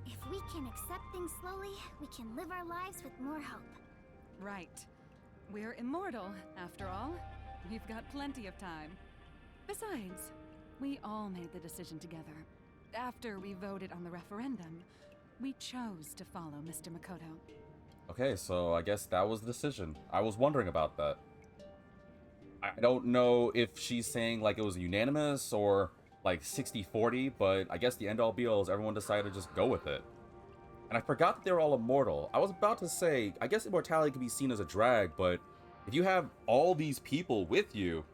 If we can accept things slowly, we can live our lives with more hope. Right. We're immortal, after all. We've got plenty of time. Besides, we all made the decision together. After we voted on the referendum, we chose to follow Mr. Makoto. Okay, so I guess that was the decision. I was wondering about that. I don't know if she's saying like it was unanimous or like 60-40, but I guess the end all be all is everyone decided to just go with it. And I forgot that they were all immortal. I was about to say, I guess immortality can be seen as a drag, but if you have all these people with you,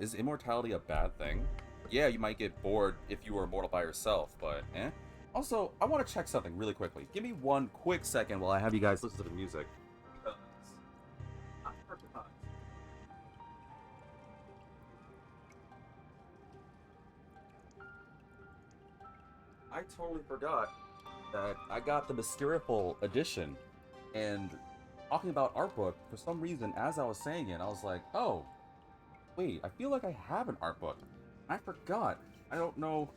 is immortality a bad thing? Yeah, you might get bored if you were immortal by yourself, but eh? Also, I want to check something really quickly. Give me one quick second while I have you guys listen to the music. I totally forgot that I got the Mysteriful edition, and talking about art book, for some reason, as I was saying it, I was like, oh, wait, I feel like I have an art book. I forgot. I don't know.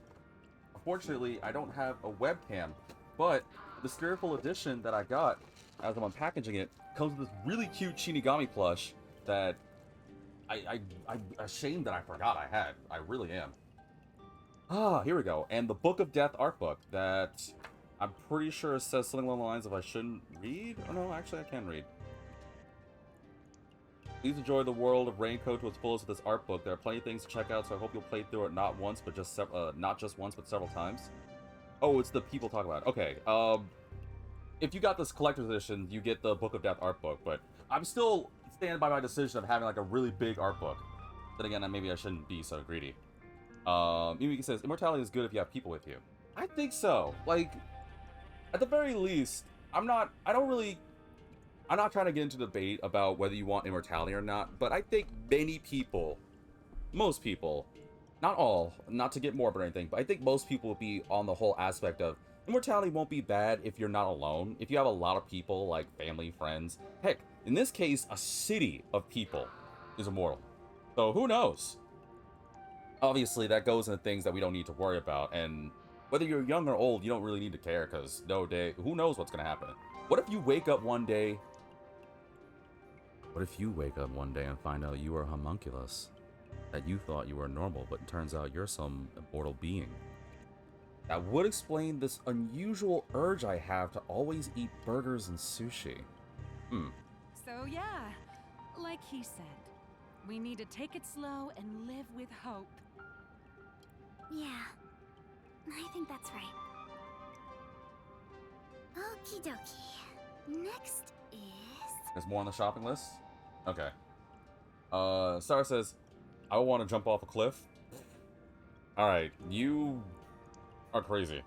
Unfortunately, I don't have a webcam, but the Mysteriful edition that I got, as I'm unpackaging it, comes with this really cute Shinigami plush that I'm ashamed that I forgot I had. I really am. Ah, here we go. And the Book of Death art book that I'm pretty sure says something along the lines of I shouldn't read? Oh no, actually I can read. Please enjoy the world of Raincoat to its fullest with this art book. There are plenty of things to check out, so I hope you'll play through it not once, but just not just once, but several times. Oh, it's the people talk about it. Okay, if you got this collector's edition, you get the Book of Death art book, but I'm still standing by my decision of having like a really big art book. Then again, maybe I shouldn't be so greedy. Yumiki says, immortality is good if you have people with you. I think so. Like, at the very least, I'm not trying to get into debate about whether you want immortality or not, but I think many people, most people, not all, not to get morbid or anything, but I think most people will be on the whole aspect of immortality won't be bad if you're not alone. If you have a lot of people, like family, friends, heck, in this case, a city of people is immortal. So who knows? Obviously, that goes into things that we don't need to worry about, and whether you're young or old, you don't really need to care, because who knows what's going to happen. What if you wake up one day and find out you are a homunculus? That you thought you were normal, but it turns out you're some immortal being. That would explain this unusual urge I have to always eat burgers and sushi. So yeah, like he said, we need to take it slow and live with hope. Yeah, I think that's right. Okie dokie. Next is... There's more on the shopping list? Okay. Star says, I want to jump off a cliff. Alright, you are crazy.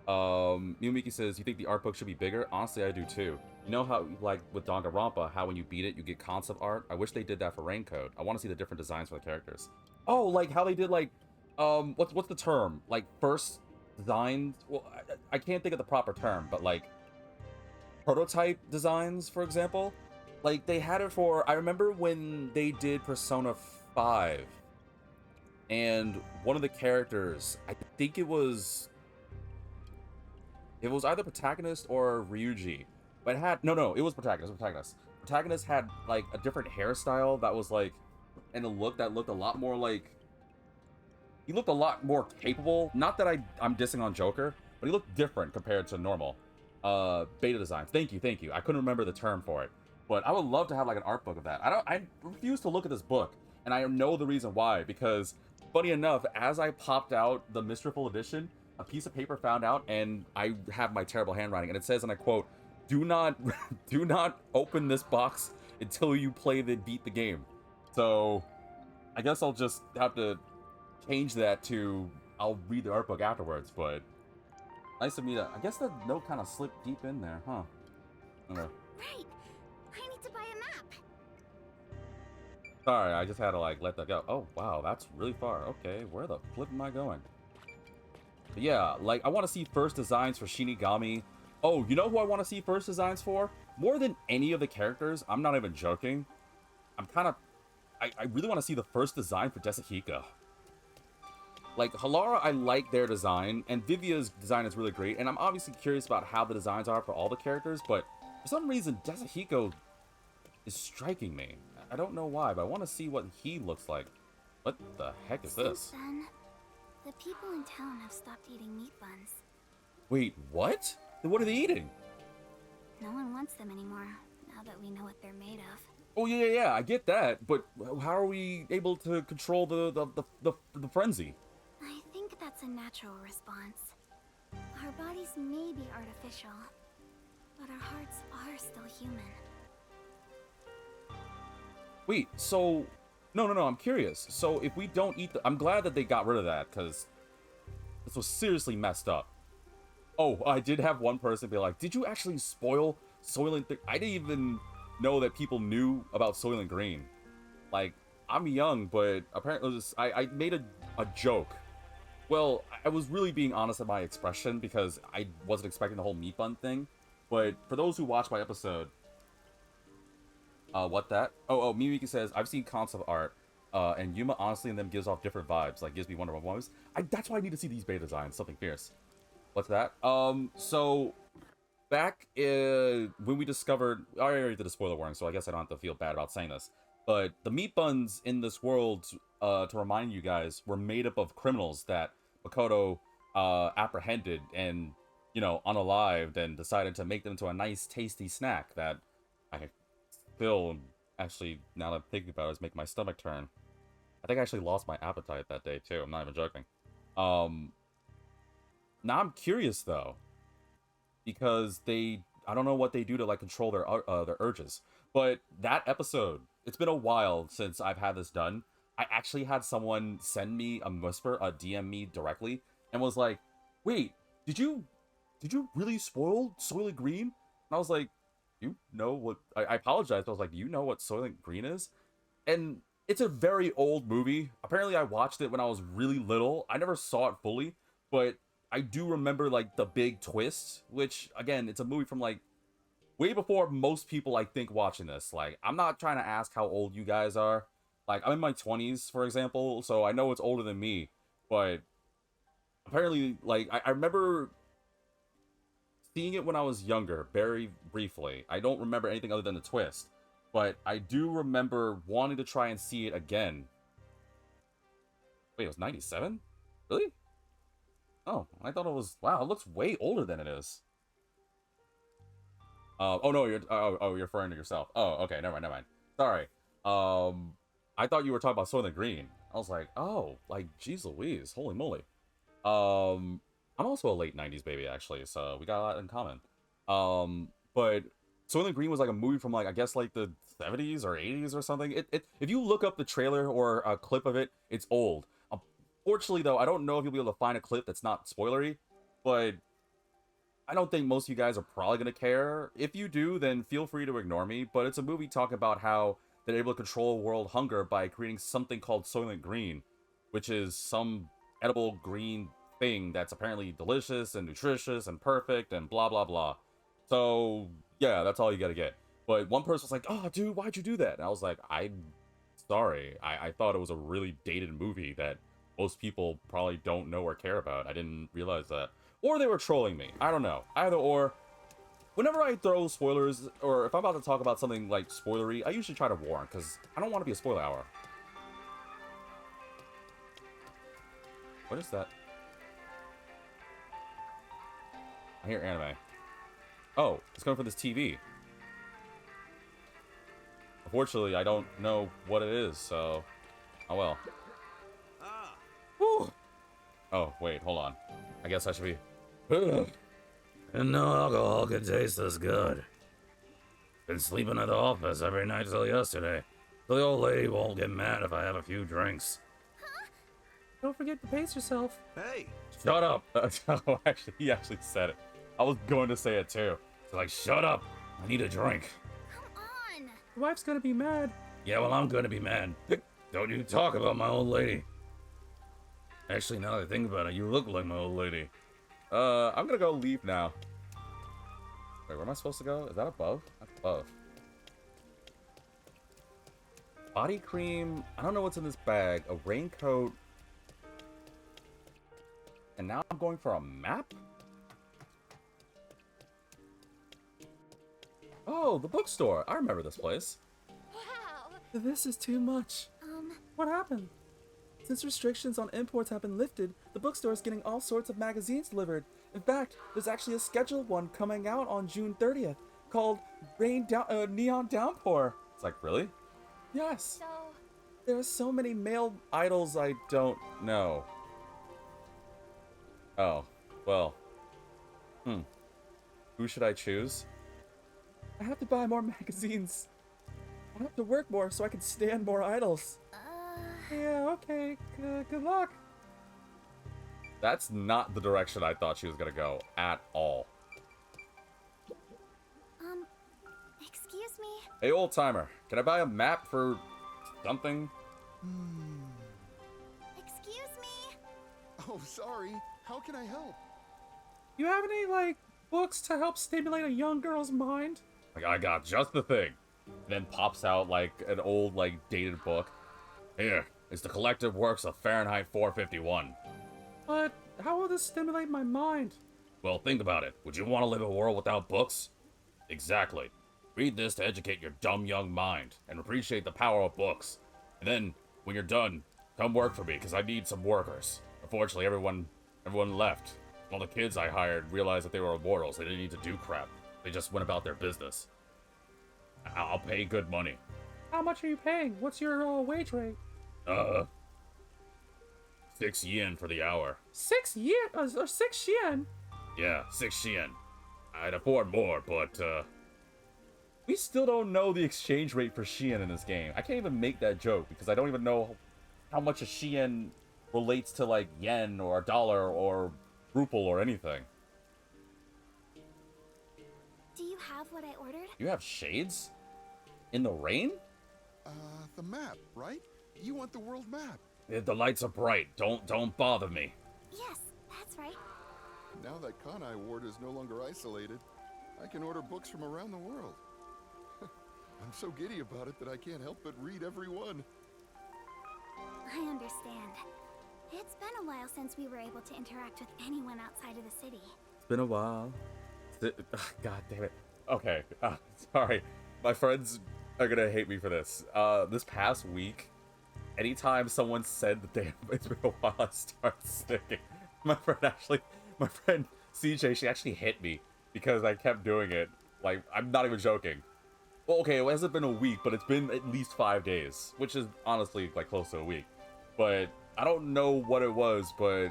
Miyumiki says, you think the art book should be bigger? Honestly, I do too. You know how, like, with Danganronpa, how when you beat it, you get concept art? I wish they did that for Raincoat. I want to see the different designs for the characters. Oh, like how they did, like, what's the term? Like, first designs? Well, I can't think of the proper term, but, like, prototype designs, for example. Like, they had it for... I remember when they did Persona 5, and one of the characters, I think it was either protagonist or Ryuji, but it had... No, it was protagonist. Protagonist had, like, a different hairstyle that was, like, and a look that looked a lot more like... He looked a lot more capable. Not that I'm dissing on Joker, but he looked different compared to normal. Beta designs. Thank you. I couldn't remember the term for it. But I would love to have, like, an art book of that. I refuse to look at this book, and I know the reason why, because, funny enough, as I popped out the Mystical Edition, a piece of paper found out, and I have my terrible handwriting, and it says, and I quote, do not open this box until you beat the game. So, I guess I'll just have to change that to, I'll read the art book afterwards, but nice of me to, I guess the note kind of slipped deep in there, huh? Okay. Right! I need to buy a map! Sorry, I just had to, like, let that go. Oh, wow, that's really far. Okay, where the flip am I going? But yeah, like, I want to see first designs for Shinigami. Oh, you know who I want to see first designs for? More than any of the characters, I'm not even joking. I really want to see the first design for Desahiko. Like, Halara, I like their design, and Vivia's design is really great, and I'm obviously curious about how the designs are for all the characters, but for some reason, Desahiko is striking me. I don't know why, but I want to see what he looks like. What the heck is this? Since then, the people in town have stopped eating meat buns. Wait, what? Then what are they eating? No one wants them anymore, now that we know what they're made of. Oh, yeah, I get that, but how are we able to control the frenzy? I think that's a natural response. Our bodies may be artificial, but our hearts are still human. Wait, so... No, I'm curious. So if we don't eat the... I'm glad that they got rid of that, because this was seriously messed up. Oh, I did have one person be like, did you actually spoil Soylent... I didn't even know that people knew about Soylent Green. Like, I'm young, but apparently I made a joke. Well, I was really being honest in my expression, because I wasn't expecting the whole meat bun thing. But for those who watched my episode... what that? Oh, Mimiki says, I've seen concept art, and Yuma honestly in them gives off different vibes, like gives me Wonder Woman vibes. That's why I need to see these beta designs, something fierce. What's that? So, back when we discovered, I already did a spoiler warning, so I guess I don't have to feel bad about saying this, but the meat buns in this world, to remind you guys, were made up of criminals that Makoto, apprehended and, you know, unalived, and decided to make them into a nice, tasty snack that I still, actually, now that I'm thinking about it, is making my stomach turn. I think I actually lost my appetite that day, too. I'm not even joking. Now I'm curious, though. Because I don't know what they do to, like, control their urges. But that episode, it's been a while since I've had this done. I actually had someone send me a DM me directly, and was like, wait, did you really spoil Soylent Green? And I was like, you know what... I apologized, but I was like, do you know what Soylent Green is? And it's a very old movie. Apparently, I watched it when I was really little. I never saw it fully, but I do remember, like, the big twist, which, again, it's a movie from, like, way before most people, I think, watching this. Like, I'm not trying to ask how old you guys are. Like, I'm in my 20s, for example, so I know it's older than me, but apparently, like, I remember seeing it when I was younger, very briefly. I don't remember anything other than the twist, but I do remember wanting to try and see it again. Wait, it was 97? Really? Oh, I thought it was... Wow, it looks way older than it is. Oh no, you're... you're referring to yourself. Oh, okay, never mind, never mind. Sorry. I thought you were talking about Soylent Green. I was like, oh, like, geez Louise, holy moly. I'm also a late 90s baby, actually, so we got a lot in common. But Soylent Green was like a movie from, like, I guess, like, the 70s or 80s or something. If you look up the trailer or a clip of it, it's old. Fortunately, though, I don't know if you'll be able to find a clip that's not spoilery, but I don't think most of you guys are probably going to care. If you do, then feel free to ignore me, but it's a movie talking about how they're able to control world hunger by creating something called Soylent Green, which is some edible green thing that's apparently delicious and nutritious and perfect and blah blah blah. So yeah, that's all you gotta get. But one person was like, oh dude, why'd you do that? And I was like, I'm sorry. I thought it was a really dated movie that most people probably don't know or care about. I didn't realize that. Or they were trolling me. I don't know. Either or. Whenever I throw spoilers, or if I'm about to talk about something like spoilery, I usually try to warn, because I don't want to be a spoiler hour. What is that? I hear anime. Oh, it's coming from this TV. Unfortunately, I don't know what it is, so... Oh well. Ah, Whew. Oh, wait, hold on. I guess I should be... Ugh. And no alcohol could taste this good. Been sleeping at the office every night till yesterday. So the old lady won't get mad if I have a few drinks. Don't forget to pace yourself. hey, Shut up! Oh, actually, he actually said it. I was going to say it too. So like, shut up! I need a drink. Come on! Your wife's gonna be mad. Yeah, well, I'm gonna be mad. Don't you talk about my old lady. Actually, now that I think about it, you look like my old lady. I'm gonna go leave now. Wait, where am I supposed to go? Is that above? That's above. Body cream. I don't know what's in this bag. A raincoat. And now I'm going for a map? Oh, the bookstore. I remember this place. Wow! This is too much. What happened? Since restrictions on imports have been lifted, the bookstore is getting all sorts of magazines delivered. In fact, there's actually a scheduled one coming out on June 30th called Neon Downpour. It's like, really? Yes. So, There are so many male idols I don't know. Oh, well. Who should I choose? I have to buy more magazines. I have to work more so I can stand more idols. Yeah, okay. Good luck. That's not the direction I thought she was gonna go at all. excuse me? Hey, old timer, can I buy a map for something? Excuse me? Oh, sorry. How can I help? You have any, like, books to help stimulate a young girl's mind? Like, I got just the thing. And then pops out, like, an old, like, dated book. Here, it's the collected works of Fahrenheit 451. But how will this stimulate my mind? Well, think about it. Would you want to live in a world without books? Exactly. Read this to educate your dumb young mind and appreciate the power of books. And then, when you're done, come work for me, because I need some workers. Unfortunately, everyone left. All the kids I hired realized that they were immortals. They didn't need to do crap. They just went about their business. I'll pay good money. How much are you paying? What's your wage rate? 6 yen for the hour. 6 yen? Or 6 yen? Yeah, 6 yen. I'd afford more, but, we still don't know the exchange rate for Shein in this game. I can't even make that joke, because I don't even know how much a Shein relates to, like, yen, or a dollar, or ruple, or anything. Do you have what I ordered? You have shades? In the rain? The map, right? You want the world map. The lights are bright. Don't bother me. Yes, that's right. Now that Kanai Ward is no longer isolated, I can order books from around the world. I'm so giddy about it that I can't help but read every one. I understand. It's been a while since we were able to interact with anyone outside of the city. It's been a while. God damn it. Okay, sorry. My friends are gonna hate me for this. This past week, anytime someone said that it's been a while, I start sticking. My friend CJ, she actually hit me because I kept doing it. Like, I'm not even joking. Well, okay, it hasn't been a week, but it's been at least 5 days, which is honestly like close to a week. But I don't know what it was, but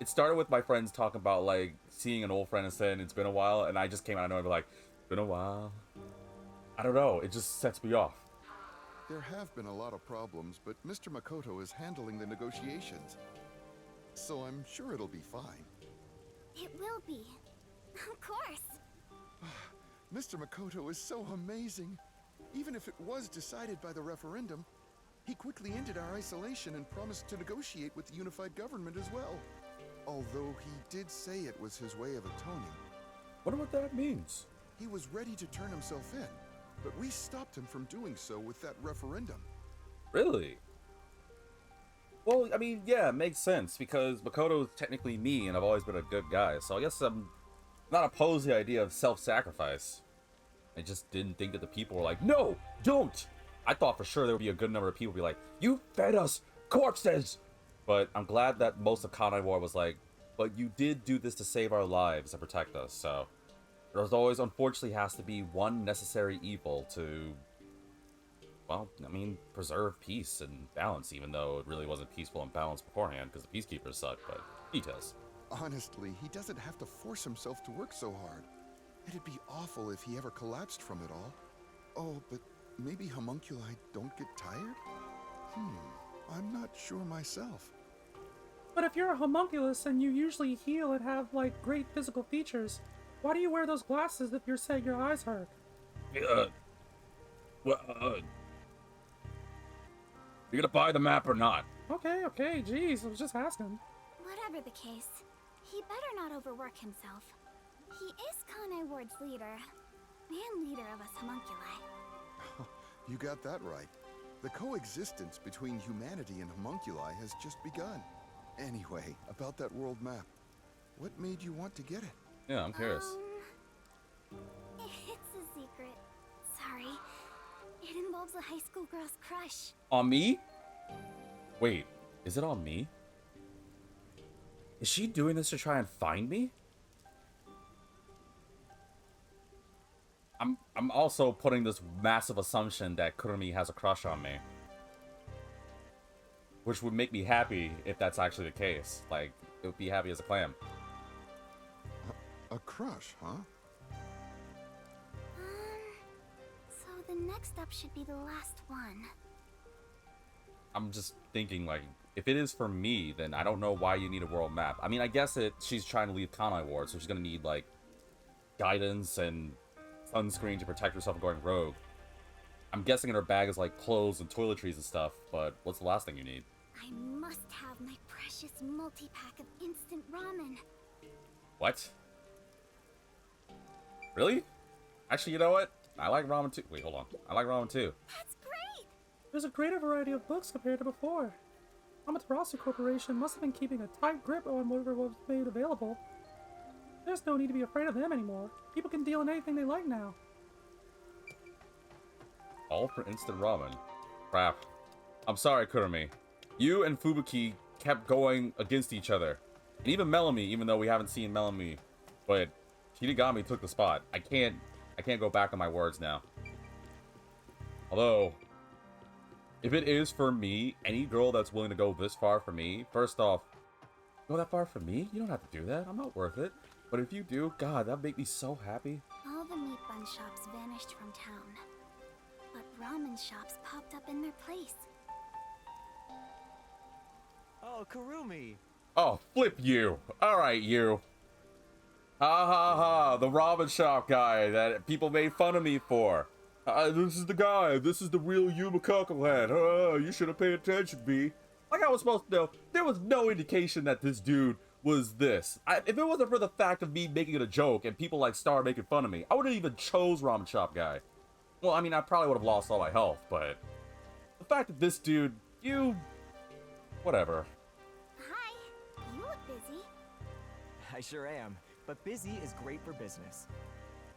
it started with my friends talking about like seeing an old friend and saying it's been a while, and I just came out of nowhere and be like, been a while. I don't know, it just sets me off. There have been a lot of problems, but Mr. Makoto is handling the negotiations. So I'm sure it'll be fine. It will be. Of course. Mr. Makoto is so amazing. Even if it was decided by the referendum, he quickly ended our isolation and promised to negotiate with the unified government as well. Although he did say it was his way of atoning. Wonder what that means. He was ready to turn himself in, but we stopped him from doing so with that referendum. Really? Well, I mean, yeah, it makes sense, because Makoto's technically me, and I've always been a good guy, so I guess I'm not opposed to the idea of self-sacrifice. I just didn't think that the people were like, no, don't! I thought for sure there would be a good number of people be like, you fed us corpses! But I'm glad that most of Kanai War was like, but you did do this to save our lives and protect us, so... There's always, unfortunately, has to be one necessary evil to... Well, I mean, preserve peace and balance, even though it really wasn't peaceful and balanced beforehand, because the peacekeepers suck, but details. Honestly, he doesn't have to force himself to work so hard. It'd be awful if he ever collapsed from it all. Oh, but maybe homunculi don't get tired? I'm not sure myself. But if you're a homunculus and you usually heal and have, like, great physical features, why do you wear those glasses if you're saying your eyes hurt? You gonna buy the map or not? Okay, jeez, I was just asking. Whatever the case, he better not overwork himself. He is Kanai Ward's leader, and leader of us homunculi. You got that right. The coexistence between humanity and homunculi has just begun. Anyway, about that world map, what made you want to get it? Yeah, I'm curious. It's a secret. Sorry. It involves a high school girl's crush. On me? Wait, is it on me? Is she doing this to try and find me? I'm also putting this massive assumption that Kurumi has a crush on me. Which would make me happy if that's actually the case. Like, it would be happy as a clam. A crush, huh? So the next up should be the last one. I'm just thinking, like, if it is for me, then I don't know why you need a world map. I mean, I guess she's trying to leave Kanai Ward, so she's gonna need, like, guidance and sunscreen to protect herself from going rogue. I'm guessing in her bag is, like, clothes and toiletries and stuff, but what's the last thing you need? I must have my precious multi-pack of instant ramen. What? Really? Actually, you know what? I like ramen too. Wait, hold on. I like ramen too. That's great! There's a greater variety of books compared to before. Amaterasu Corporation must have been keeping a tight grip on whatever was made available. There's no need to be afraid of them anymore. People can deal in anything they like now. All for instant ramen. Crap. I'm sorry, Kurumi. You and Fubuki kept going against each other. And even Melanie, even though we haven't seen Melanie. But Shinigami took the spot. I can't go back on my words now. Although, if it is for me, any girl that's willing to go this far for me, first off, go that far for me? You don't have to do that. I'm not worth it. But if you do, God, that'd make me so happy. All the meat bun shops vanished from town. But ramen shops popped up in their place. Oh, Kurumi! Oh, flip you. Alright, you. Ha ha ha, the ramen shop guy that people made fun of me for. This is the guy. This is the real Yuma Cucklehead. You should have paid attention, B. Like I was supposed to know, there was no indication that this dude was this. If it wasn't for the fact of me making it a joke and people like started making fun of me, I wouldn't even chose ramen shop guy. Well, I mean, I probably would have lost all my health, but the fact that this dude, whatever. Hi, you look busy. I sure am, but busy is great for business.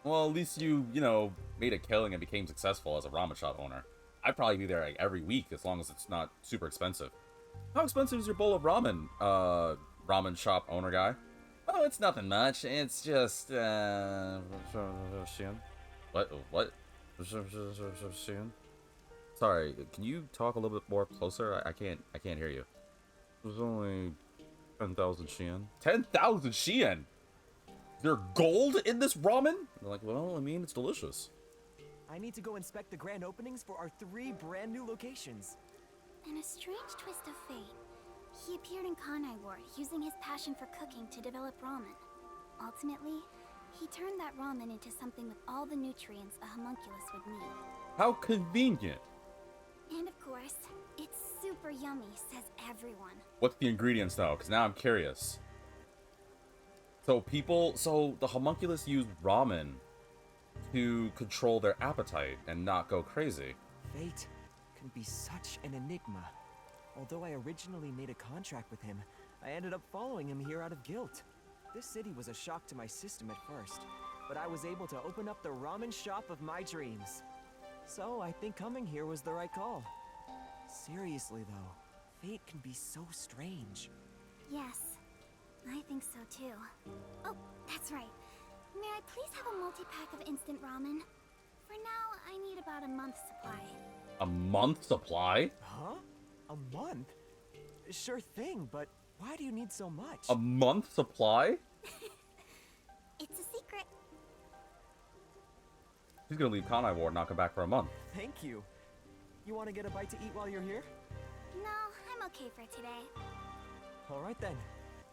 Well, at least you made a killing and became successful as a ramen shop owner. I'd probably be there like every week as long as it's not super expensive. How expensive is your bowl of ramen, ramen shop owner guy. Oh, it's nothing much. It's just what? Sorry, can you talk a little bit more closer? I can't hear you. There's only 10,000 Shien. 10,000 Shien? There's gold in this ramen? They're like, well, I mean, it's delicious. I need to go inspect the grand openings for our 3 brand new locations. In a strange twist of fate, he appeared in Kanai Ward using his passion for cooking to develop ramen. Ultimately, he turned that ramen into something with all the nutrients a homunculus would need. How convenient. And of course, it's super yummy, says everyone. What's the ingredients though? Because now I'm curious. So the homunculus used ramen to control their appetite and not go crazy. Fate can be such an enigma. Although I originally made a contract with him, I ended up following him here out of guilt. This city was a shock to my system at first, but I was able to open up the ramen shop of my dreams. So I think coming here was the right call. Seriously though, fate can be so strange. Yes, I think so too. Oh, that's right. May I please have a multi-pack of instant ramen? For now, I need about a month's supply. A month supply? Huh? A month? Sure thing, but why do you need so much? A month supply? It's a secret. He's gonna leave Kanai Ward and not come back for a month. Thank you. You want to get a bite to eat while you're here? No, I'm okay for today. All right then.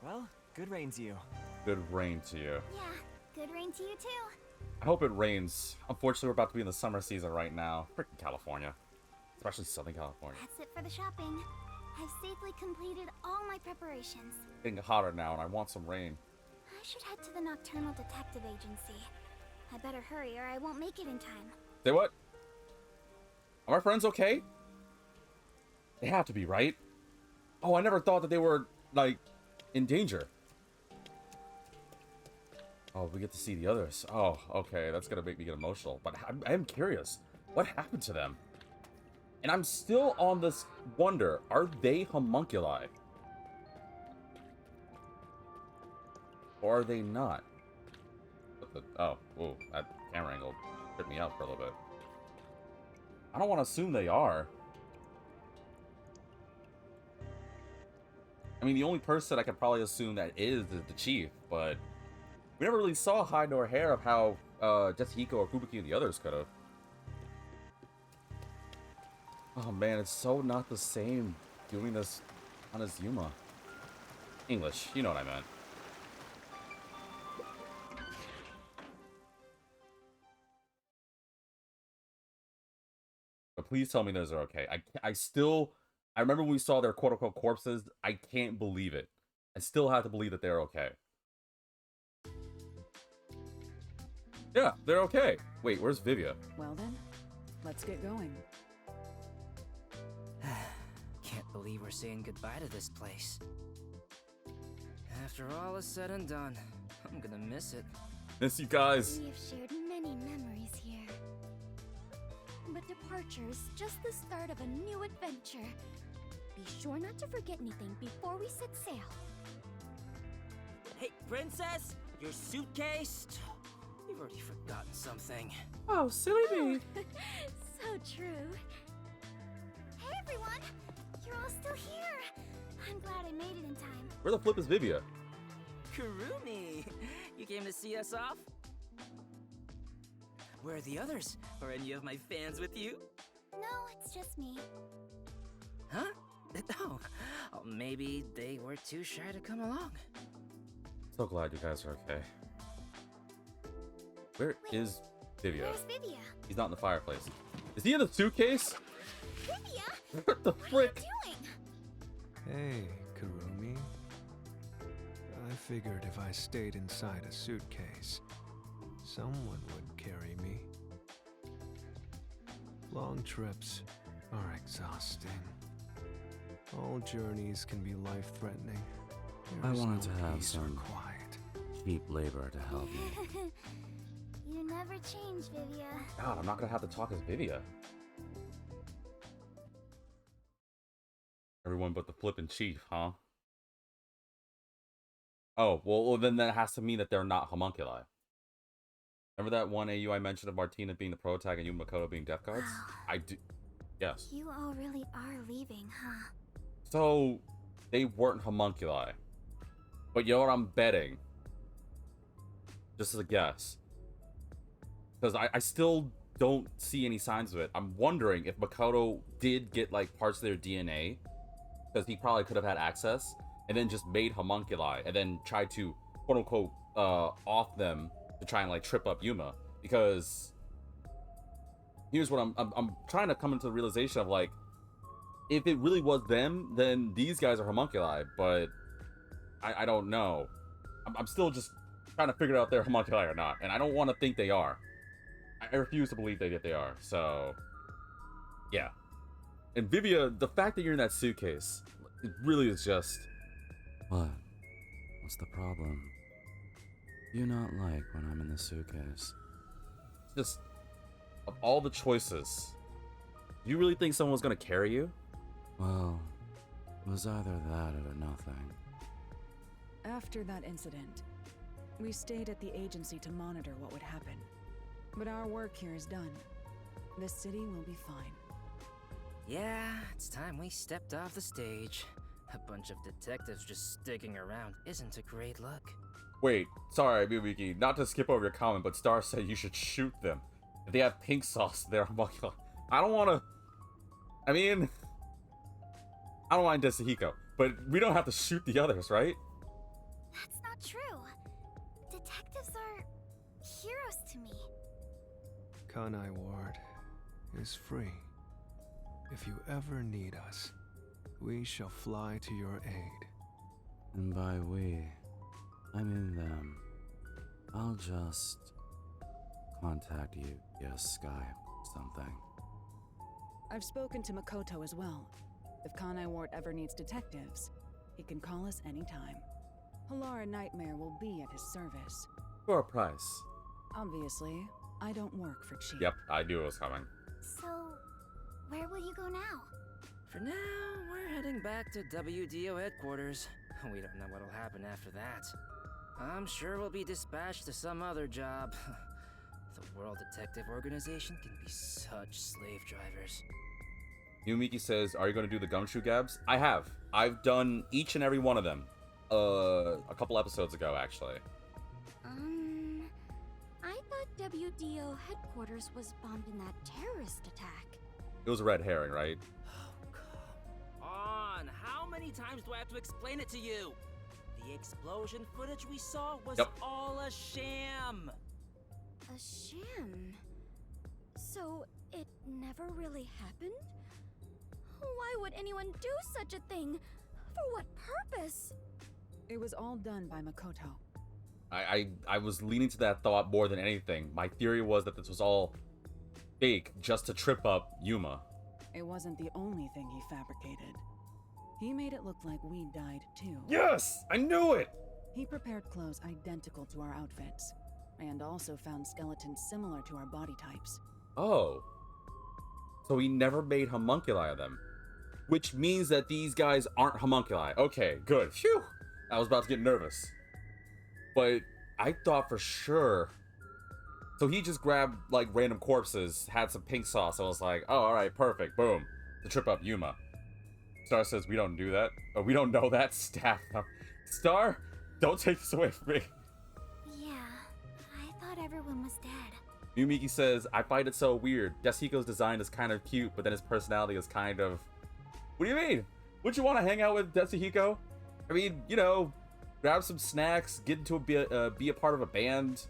Well, good rain to you. Good rain to you. Yeah, good rain to you too. I hope it rains. Unfortunately, we're about to be in the summer season right now. Freaking California. Especially Southern California. That's it for the shopping. I've safely completed all my preparations. Getting hotter now and I want some rain. I should head to the Nocturnal Detective Agency. I better hurry or I won't make it in time. Say what? Are my friends okay? They have to be, right? Oh, I never thought that they were, like, in danger. Oh, we get to see the others. Oh, okay, that's gonna make me get emotional. But I'm curious. What happened to them? And I'm still on this wonder. Are they homunculi? Or are they not? What the, oh, ooh, that camera angle tripped me out for a little bit. I don't want to assume they are. I mean, the only person I could probably assume that is the chief, but we never really saw hide nor hair of how Jessica or Fubuki and the others could have. Oh man, it's so not the same doing this on his Yuma. English, you know what I meant. But please tell me those are okay. I remember when we saw their quote-unquote corpses. I can't believe it. I still have to believe that they're okay. Yeah, they're okay. Wait, where's Vivia? Well then, let's get going. Can't believe we're saying goodbye to this place. After all is said and done, I'm gonna miss it. Miss you guys. We have shared many memories here. But departure is just the start of a new adventure. Be sure not to forget anything before we set sail. Hey, princess! Your suitcase? You've already forgotten something. Oh, silly me. So true. Hey everyone! You're all still here! I'm glad I made it in time. Where the flip is Vivia? Kurumi! You came to see us off? Where are the others? Are any of my fans with you? No, it's just me. Huh? Oh, maybe they were too shy to come along. So glad you guys are okay. Where is Vivia? Where's Vivia? He's not in the fireplace. Is he in the suitcase? Vivia? What the What are frick? you doing? Hey, Kurumi. I figured if I stayed inside a suitcase, someone would carry me. Long trips are exhausting. All journeys can be life-threatening. I There's wanted no to have peace or some quiet. cheap labor to help me. You never change, Vivia. God, I'm not gonna have to talk as Vivia. Everyone but the flippin' chief, huh? Oh, well, then that has to mean that they're not homunculi. Remember that one AU I mentioned of Martina being the prototype and Yuma Makoto being death guards? Wow. I do. Yes. You all really are leaving, huh? So, they weren't homunculi. But you know what I'm betting? Just as a guess. Because I still don't see any signs of it. I'm wondering if Makoto did get, like, parts of their DNA. Because he probably could have had access. And then just made homunculi. And then tried to, quote-unquote, off them to try and, like, trip up Yuma. Because here's what I'm trying to come into the realization of, like, if it really was them, then these guys are homunculi, but I don't know. I'm still just trying to figure out if they're homunculi or not, and I don't want to think they are. I refuse to believe that they are, so yeah. And Vivia, the fact that you're in that suitcase, it really is just... What? What's the problem? Do you not like when I'm in the suitcase? Just, of all the choices, do you really think someone's gonna carry you? Well, it was either that or nothing. After that incident, we stayed at the agency to monitor what would happen. But our work here is done. The city will be fine. Yeah, it's time we stepped off the stage. A bunch of detectives just sticking around isn't a great look. Wait, sorry, Mimiki, not to skip over your comment, but Star said you should shoot them. If they have pink sauce, they're homunculi. I don't want to... I mean... I don't mind Desahiko, but we don't have to shoot the others, right? That's not true. Detectives are heroes to me. Kanai Ward is free. If you ever need us, we shall fly to your aid. And by we, I mean them. I'll just contact you via Skype or something. I've spoken to Makoto as well. If Kanai Ward ever needs detectives, he can call us anytime. Halara Nightmare will be at his service. For a price. Obviously, I don't work for cheap. Yep, I knew it was coming. So, where will you go now? For now, we're heading back to WDO headquarters. We don't know what'll happen after that. I'm sure we'll be dispatched to some other job. The World Detective Organization can be such slave drivers. Yumiki says, are you going to do the gumshoe gabs? I have. I've done each and every one of them. A couple episodes ago, actually. I thought WDO headquarters was bombed in that terrorist attack. It was a red herring, right? Oh, come on! How many times do I have to explain it to you? The explosion footage we saw was all a sham! A sham? So, it never really happened? Why would anyone do such a thing? For what purpose? It was all done by Makoto. I was leaning to that thought more than anything. My theory was that this was all fake just to trip up Yuma. It wasn't the only thing he fabricated. He made it look like we died too. Yes! I knew it! He prepared clothes identical to our outfits, and also found skeletons similar to our body types. Oh. So he never made homunculi of them. Which means that these guys aren't homunculi. Okay, good. Phew! I was about to get nervous. But I thought for sure... So he just grabbed, like, random corpses, had some pink sauce, and was like, oh, alright, perfect, boom. To trip up Yuma. Star says, we don't do that. Oh, we don't know that. Staff them. Star, don't take this away from me. Yeah, I thought everyone was dead. Yumiki says, I find it so weird. Desahiko's design is kind of cute, but then his personality is kind of... What do you mean? Would you want to hang out with Desahiko? I mean, you know, grab some snacks, get into be a part of a band.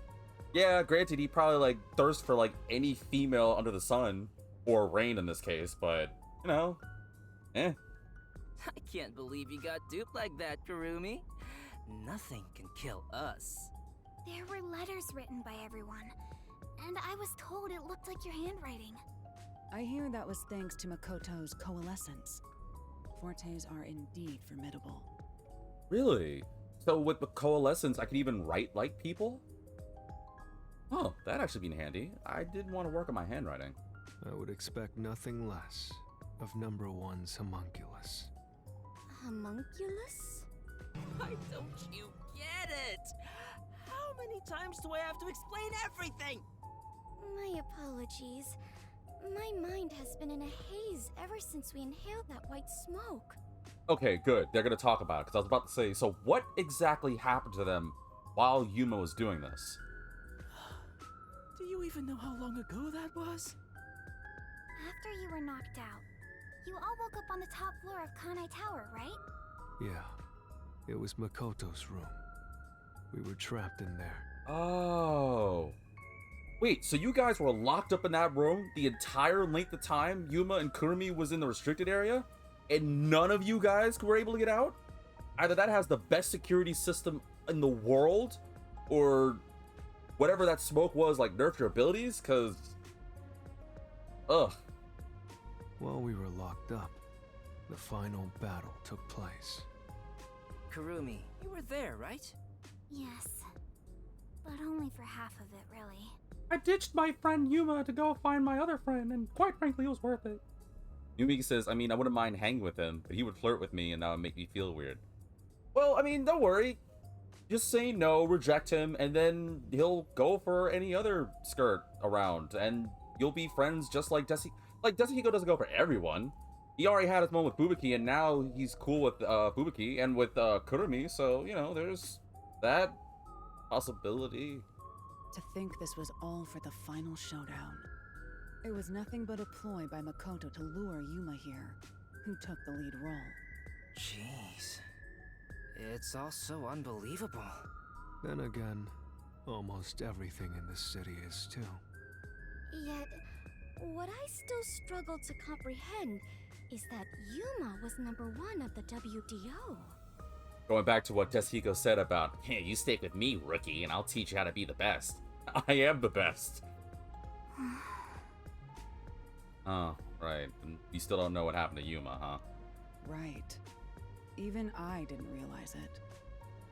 Yeah, granted, he probably, like, thirsts for, like, any female under the sun. Or rain in this case, but, you know, eh. I can't believe you got duped like that, Kurumi. Nothing can kill us. There were letters written by everyone, and I was told it looked like your handwriting. I hear that was thanks to Makoto's coalescence. Fortes are indeed formidable. Really? So with the coalescence, I could even write like people? Oh, that'd actually be handy. I did want to work on my handwriting. I would expect nothing less of number one's homunculus. Homunculus? Why don't you get it! How many times do I have to explain everything? My apologies. My mind has been in a haze ever since we inhaled that white smoke. Okay, good. They're gonna talk about it, because I was about to say, so what exactly happened to them while Yuma was doing this? Do you even know how long ago that was? After you were knocked out, you all woke up on the top floor of Kanai Tower, right? Yeah, it was Makoto's room. We were trapped in there. Oh. Wait, so you guys were locked up in that room the entire length of time Yuma and Kurumi was in the restricted area? And none of you guys were able to get out? Either that has the best security system in the world, or whatever that smoke was, like, nerfed your abilities, because... Ugh. While we were locked up, the final battle took place. Kurumi, you were there, right? Yes. But only for half of it, really. I ditched my friend Yuma to go find my other friend, and quite frankly, it was worth it. Yumi says, I mean, I wouldn't mind hanging with him, but he would flirt with me, and that would make me feel weird. Well, I mean, don't worry. Just say no, reject him, and then he'll go for any other skirt around, and you'll be friends just like Desi. Like, Desihiko doesn't go for everyone. He already had his moment with Fubuki, and now he's cool with Fubuki and with Kurumi, so, you know, there's that possibility. To think this was all for the final showdown. It was nothing but a ploy by Makoto to lure Yuma here, who took the lead role. Jeez. It's all so unbelievable. Then again, almost everything in this city is too. Yet, what I still struggle to comprehend is that Yuma was #1 of the WDO. Going back to what Desihiko said about, hey, you stick with me, rookie, and I'll teach you how to be the best. I am the best. Oh, right. And you still don't know what happened to Yuma, huh? Right. Even I didn't realize it.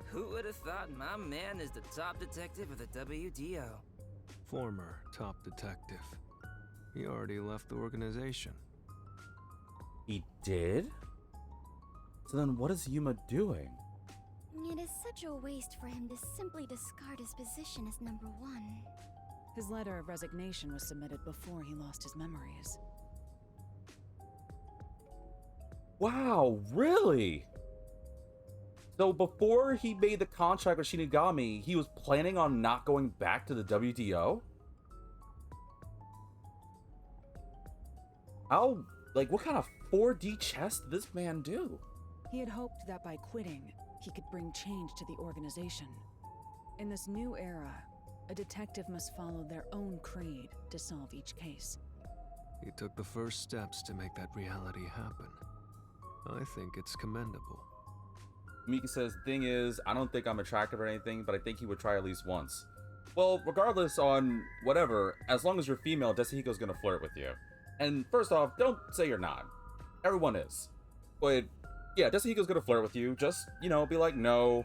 Who would have thought my man is the top detective of the WDO? Former top detective. He already left the organization. He did? So then what is Yuma doing? It is such a waste for him to simply discard his position as #1. His letter of resignation was submitted before he lost his memories. Wow, really? So before he made the contract with Shinigami, he was planning on not going back to the WDO? How, like, what kind of 4D chess did this man do? He had hoped that by quitting, he could bring change to the organization. In this new era, a detective must follow their own creed to solve each case. He took the first steps to make that reality happen. I think it's commendable. Miki says, thing is, I don't think I'm attractive or anything, but I think he would try at least once. Well, regardless on whatever, as long as you're female, Desihiko's gonna flirt with you. And first off, don't say you're not. Everyone is. But yeah, Desihiko's gonna flirt with you. Just, you know, be like, no,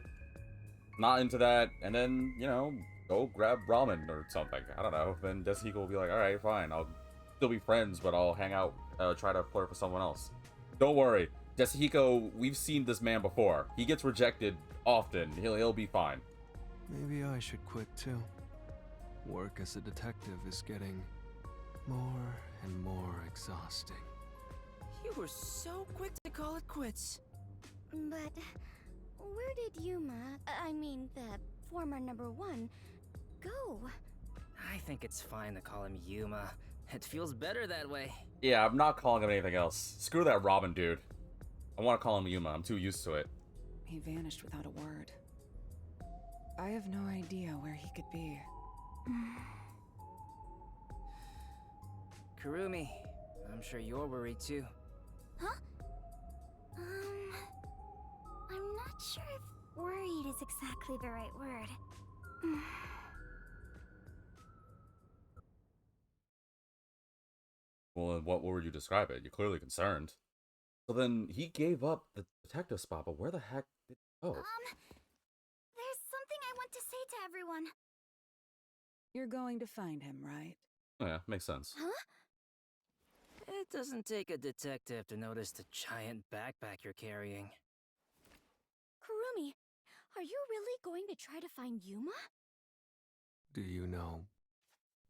not into that. And then, you know, go grab ramen or something. I don't know. Then Desihiko will be like, alright, fine. I'll still be friends, but I'll hang out, try to flirt with someone else. Don't worry. Desihiko, we've seen this man before. He gets rejected often. He'll be fine. Maybe I should quit too. Work as a detective is getting more and more exhausting. You were so quick to call it quits. But where did Yuma, I mean the former #1, go? I think it's fine to call him Yuma. It feels better that way. Yeah, I'm not calling him anything else. Screw that Robin dude. I want to call him Yuma. I'm too used to it. He vanished without a word. I have no idea where he could be. Kurumi, I'm sure you're worried too. Huh? I'm not sure if worried is exactly the right word. Well, in what would you describe it? You're clearly concerned. So then he gave up the detective spot, but where the heck did he go? There's something I want to say to everyone. You're going to find him, right? Oh yeah, makes sense. Huh? It doesn't take a detective to notice the giant backpack you're carrying. Kurumi, Are you really going to try to find Yuma? Do you know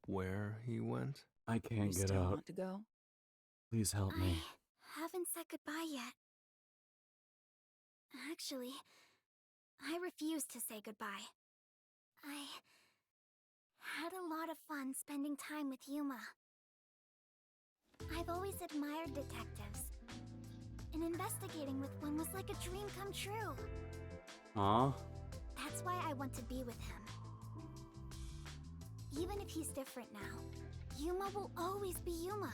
where he went? I You can't get still out. want to go? Please help me. I haven't said goodbye yet. Actually, I refuse to say goodbye. I had a lot of fun spending time with Yuma. I've always admired detectives, and investigating with one was like a dream come true. Aw. That's why I want to be with him. Even if he's different now, Yuma will always be Yuma.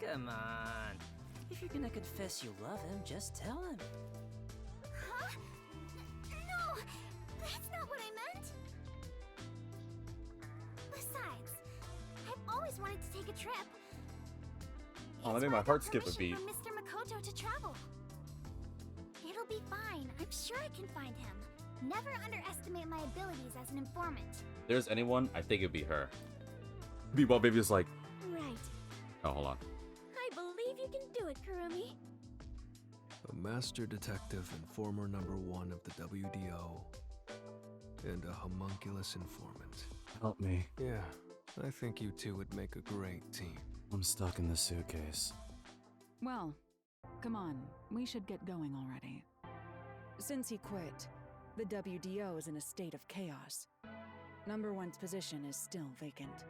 Come on. If you're gonna confess you love him, just tell him. Huh? No! That's not what I meant! Besides, I've always wanted to take a trip. Oh, that It's made why my I got heart skip a permission beat. from Mr. Makoto to travel. It'll be fine. I'm sure I can find him. Never underestimate my abilities as an informant. If there's anyone, I think it'd be her. Meanwhile, baby is like, Right. oh, hold on. I believe you can do it, Kurumi. A master detective and former #1 of the WDO. And a homunculus informant. Help me. Yeah, I think you two would make a great team. I'm stuck in the suitcase. Well, come on. We should get going already. Since he quit, the WDO is in a state of chaos. #1's position is still vacant.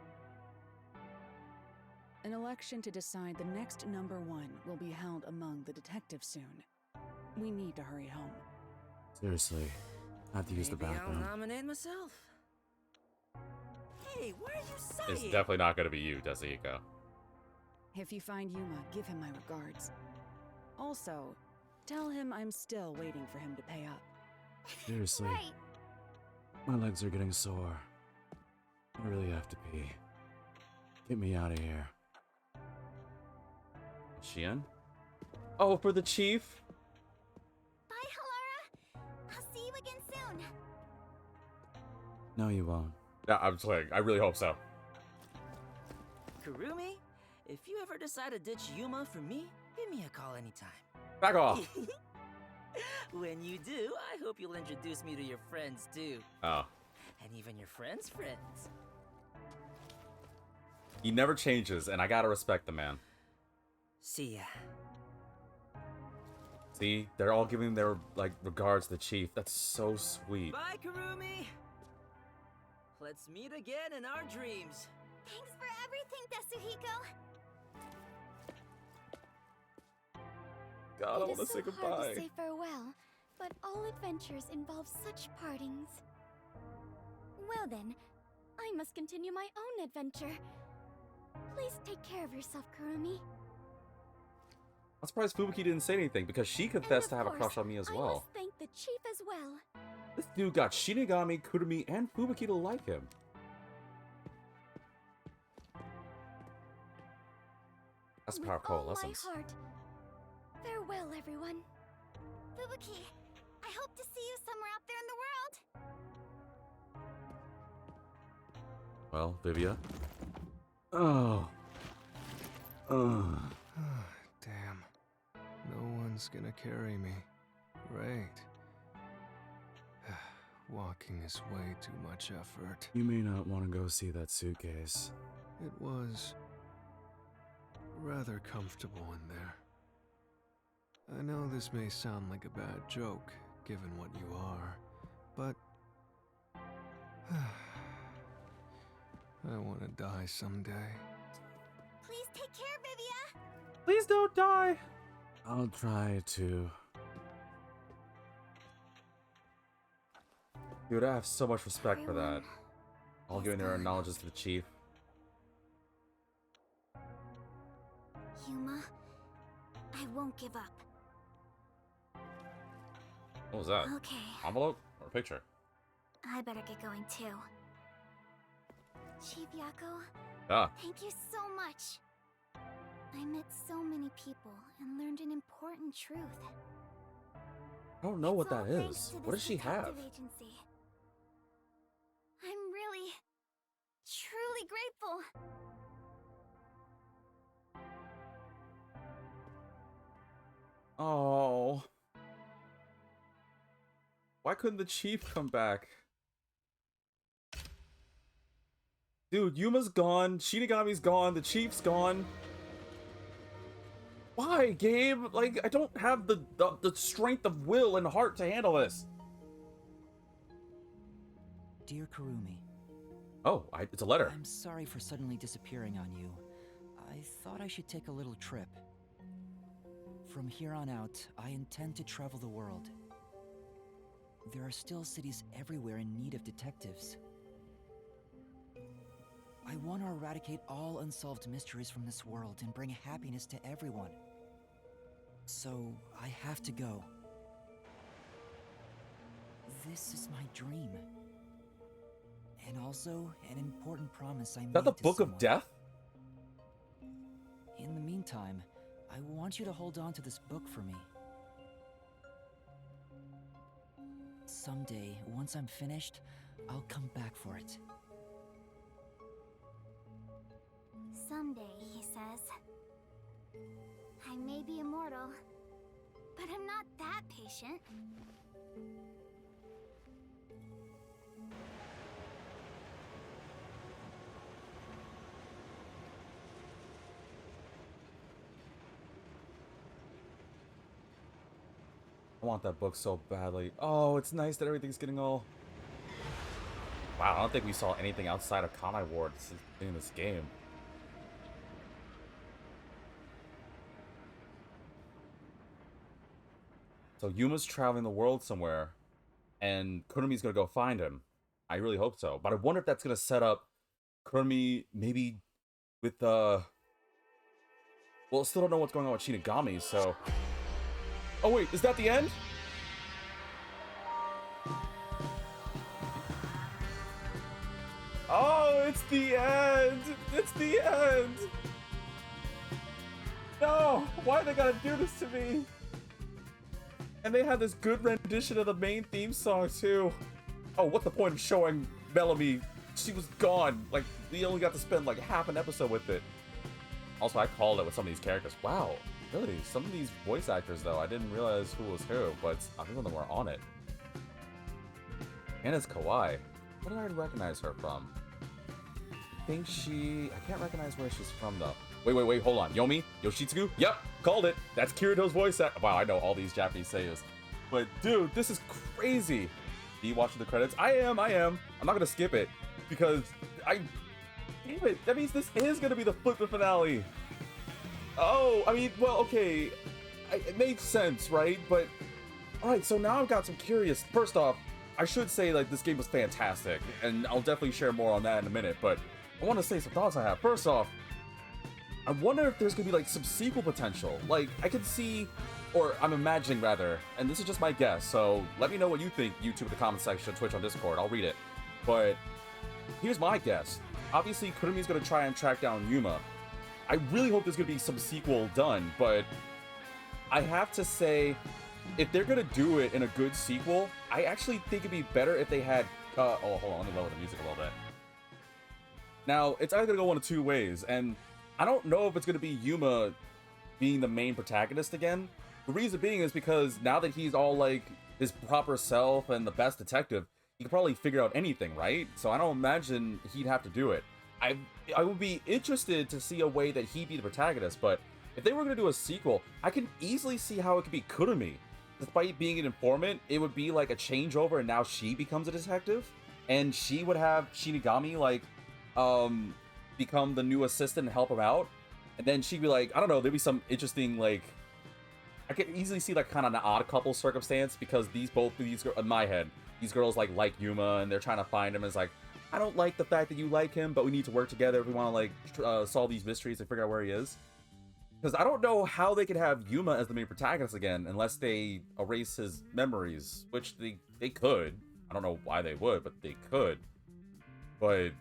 An election to decide the next #1 will be held among the detectives soon. We need to hurry home. Seriously, I have to use the Maybe I'll bathroom. nominate myself. Hey, what are you saying? It's definitely not going to be you, Desiiko. If you find Yuma, give him my regards. Also, tell him I'm still waiting for him to pay up. Seriously, Right. my legs are getting sore. I really have to pee. Get me out of here. Is she in? Oh, for the chief? Bye, Halara. I'll see you again soon. No, you won't. Yeah, I'm just like, I really hope so. Kurumi, if you ever decide to ditch Yuma for me, give me a call anytime. Back off. When you do, I hope you'll introduce me to your friends too. Oh. And even your friends' friends. He never changes, and I gotta respect the man. See ya. See, they're all giving their, like, regards to the chief. That's so sweet. Bye, Kurumi! Let's meet again in our dreams. Thanks for everything, Tetsuhiko. God, I It want to is say so hard goodbye. to say farewell, but all adventures involve such partings. Well then, I must continue my own adventure. Please take care of yourself, Kurumi. I'm surprised Fubuki didn't say anything, because she And confessed of to have a course, crush on me as I well. must thank the chief as well. This dude got Shinigami, Kurumi, and Fubuki to like him. That's the power of With all coalescence. my heart. Farewell, everyone. Fubuki, I hope to see you somewhere out there in the world. Well, Vivia. Oh. Ugh. Damn. No one's gonna carry me. Great. Walking is way too much effort. You may not want to go see that suitcase. It was rather comfortable in there. I know this may sound like a bad joke, given what you are, but I want to die someday. Please take care, Vivia. Please don't die! I'll try to. Dude, I have so much respect for that. Everyone All is giving their gone. acknowledgements to the chief. Yuma, I won't give up. What was that? Okay, Envelope or picture? I better get going too. Chief Yako, Ah, thank you so much. I met so many people and learned an important truth. I don't know what It's all that thanks is. to What this does she have? detective agency. I'm really, truly grateful. Oh. Why couldn't the chief come back? Dude, Yuma's gone, Shinigami's gone, the chief's gone. Why, Gabe? Like, I don't have the strength of will and heart to handle this. Dear Kurumi. Oh, it's a letter. I'm sorry for suddenly disappearing on you. I thought I should take a little trip. From here on out, I intend to travel the world. There are still cities everywhere in need of detectives. I want to eradicate all unsolved mysteries from this world and bring happiness to everyone. So, I have to go. This is my dream. And also, an important promise I made Is that the to Book someone. of Death? In the meantime, I want you to hold on to this book for me. Someday, once I'm finished, I'll come back for it. Someday, he says. I may be immortal, but I'm not that patient. I want that book so badly. Oh, it's nice that everything's getting all... Wow, I don't think we saw anything outside of Kanai Wards in this game. So Yuma's traveling the world somewhere, and Kurumi's gonna go find him. I really hope so. But I wonder if that's gonna set up Kurumi maybe with well, still don't know what's going on with Shinigami, so... Oh wait, is that the end? Oh, it's the end! It's the end! No! Why they gotta do this to me? And they had this good rendition of the main theme song too. Oh, what's the point of showing Bellamy? She was gone. Like, we only got to spend like half an episode with it. Also, I called it with some of these characters. Wow, really? Some of these voice actors, though, I didn't realize who was who, but a few of them were on it. And it's Kawaii. What did I recognize her from? I think I can't recognize where she's from, though. Wait, hold on. Yomi? Yoshitsugu? Yep, called it. That's Kirito's voice act. Wow, I know all these Japanese seiyus. But, dude, this is crazy. Are you watching the credits? I am. I'm not gonna skip it, because damn it, that means this is gonna be the flip finale. Oh, I mean, well, okay. It makes sense, right? But, alright, so now I've got some curious... First off, I should say, like, this game was fantastic, and I'll definitely share more on that in a minute, but I want to say some thoughts I have. First off, I wonder if there's gonna be, like, some sequel potential. Like, I could see... Or, I'm imagining, rather, and this is just my guess, so let me know what you think, YouTube in the comment section, Twitch on Discord, I'll read it. But, here's my guess. Obviously, Kurumi's gonna try and track down Yuma. I really hope there's gonna be some sequel done, but I have to say, if they're gonna do it in a good sequel, I actually think it'd be better if they had... oh, hold on, let me lower the music a little bit. Now, it's either gonna go one of two ways, and I don't know if it's gonna be Yuma being the main protagonist again. The reason being is because now that he's all, like, his proper self and the best detective, he could probably figure out anything, right? So I don't imagine he'd have to do it. I would be interested to see a way that he'd be the protagonist, but if they were going to do a sequel, I can easily see how it could be Kurumi. Despite being an informant, it would be like a changeover and now she becomes a detective, and she would have Shinigami, like, become the new assistant and help him out, and then she'd be like, I don't know, there'd be some interesting, like, I could easily see, like, kind of an odd couple circumstance, because both of these girls, in my head, these girls, like Yuma, and they're trying to find him. It's like, I don't like the fact that you like him, but we need to work together if we want to, like, solve these mysteries and figure out where he is. Because I don't know how they could have Yuma as the main protagonist again, unless they erase his memories, which they could. I don't know why they would, but they could. But,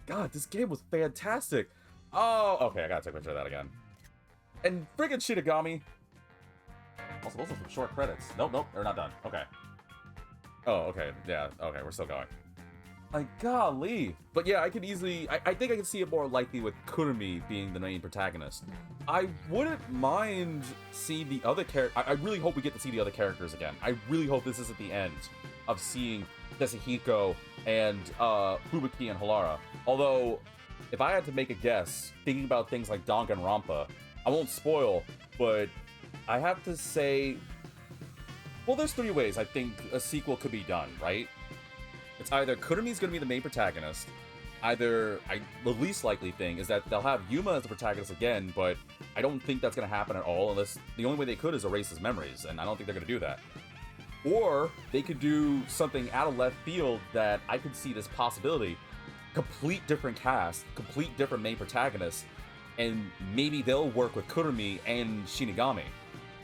God, this game was fantastic. Oh, okay, I gotta take a picture of that again. And friggin' Shinigami. Also, those are some short credits. Nope, they're not done. Okay. Oh, okay, yeah, okay, we're still going. Like, golly. But yeah, I could easily... I think I can see it more likely with Kurumi being the main protagonist. I wouldn't mind seeing the other character... I really hope we get to see the other characters again. I really hope this isn't the end. of seeing Tetsuhiko and Fubuki and Halara. Although, if I had to make a guess, thinking about things like Danganronpa, I won't spoil, but I have to say, well, there's three ways I think a sequel could be done, right? It's either Kurumi's going to be the main protagonist, either, the least likely thing is that they'll have Yuma as the protagonist again, but I don't think that's going to happen at all, unless the only way they could is erase his memories, and I don't think they're going to do that. Or they could do something out of left field that I could see this possibility. Complete different cast, complete different main protagonists, and maybe they'll work with Kurumi and Shinigami.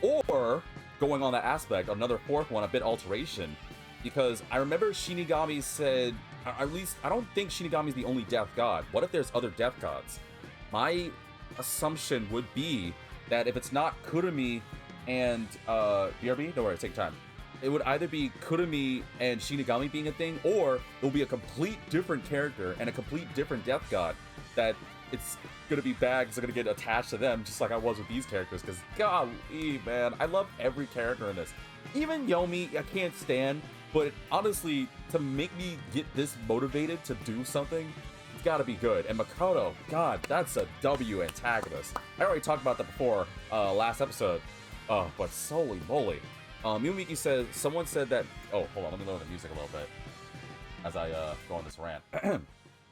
Or, going on that aspect, another fourth one, a bit alteration, because I remember Shinigami said, or at least, I don't think Shinigami's the only death god. What if there's other death gods? My assumption would be that if it's not Kurumi and, BRB? Don't worry, take your time. It would either be Kurumi and Shinigami being a thing, or it'll be a complete different character and a complete different death god that it's gonna be bags are gonna get attached to them, just like I was with these characters, because golly, man, I love every character in this. Even Yomi, I can't stand, but honestly, to make me get this motivated to do something, it's gotta be good. And Makoto, god, that's a W antagonist. I already talked about that before, last episode, but holy moly. Miyumiki says, someone said that, oh, hold on, let me lower the music a little bit as I go on this rant.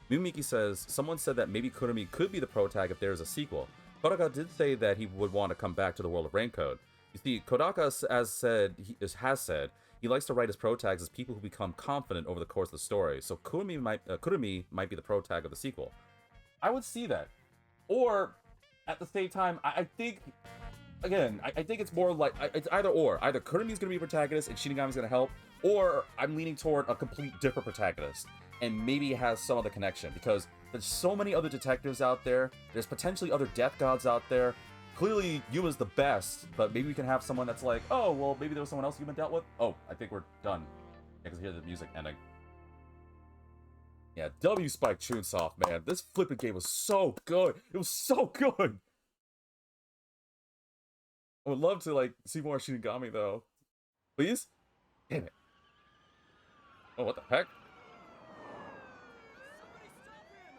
Miyumiki says, someone said that maybe Kurumi could be the protag if there is a sequel. Kodaka did say that he would want to come back to the world of Raincode. You see, Kodaka has said he likes to write his protags as people who become confident over the course of the story, so Kurumi might be the protag of the sequel. I would see that. Or, at the same time, I think... Again, I think it's more like, it's either or. Either Kurumi's gonna be a protagonist and Shinigami's gonna help, or I'm leaning toward a complete different protagonist, and maybe it has some other connection, because there's so many other detectives out there, there's potentially other death gods out there. Clearly, Yuma's the best, but maybe we can have someone that's like, oh, well, maybe there was someone else Yuma dealt with? Oh, I think we're done. Yeah, because I hear the music ending. Yeah, W Spike Chunsoft, man. This flipping game was so good. It was so good. I would love to, like, see more Shinigami, though. Please? Damn it. Oh, what the heck? Somebody stop him!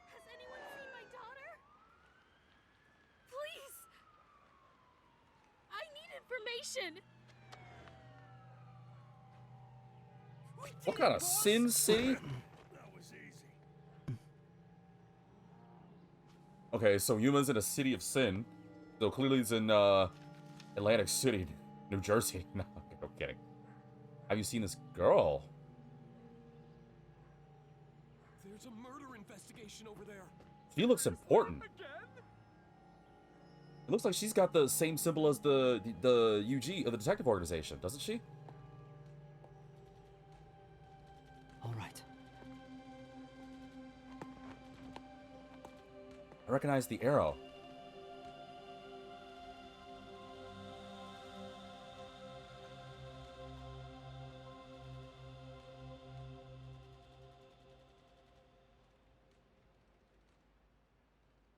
Has anyone seen my daughter? Please! I need information! What kind of Sin City? That was easy. Okay, so Yuma's in a city of sin. So clearly it's in Atlantic City, New Jersey. No, I'm kidding. Have you seen this girl? There's a murder investigation over there. She looks important. It looks like she's got the same symbol as the UG, or the detective organization, doesn't she? All right. I recognize the arrow.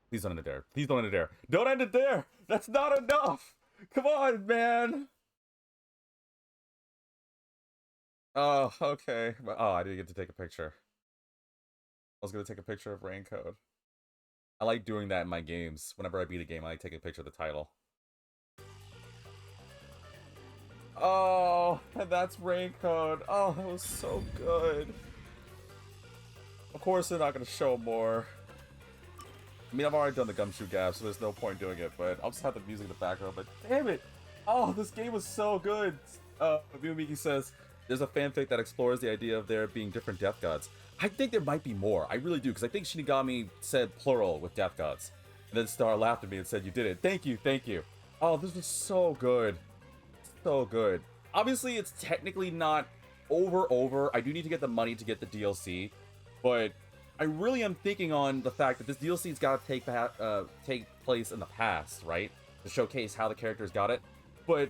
Please don't end it there. Please don't end it there. Don't end it there! That's not enough! Come on, man! Oh, okay. Oh, I didn't get to take a picture. I was gonna take a picture of Raincode. I like doing that in my games. Whenever I beat a game, I like taking a picture of the title. Oh, and that's Raincode. Oh, that was so good. Of course they're not gonna show more. I mean, I've already done the gumshoe gap, so there's no point doing it, but I'll just have the music in the background, but damn it! Oh, this game was so good! Miyumiki says, there's a fanfic that explores the idea of there being different death gods. I think there might be more, I really do, because I think Shinigami said plural with death gods. And then Star laughed at me and said, you did it. Thank you, thank you. Oh, this was so good. So good. Obviously, it's technically not over. I do need to get the money to get the DLC, but I really am thinking on the fact that this DLC's got to take place in the past, right? To showcase how the characters got it. But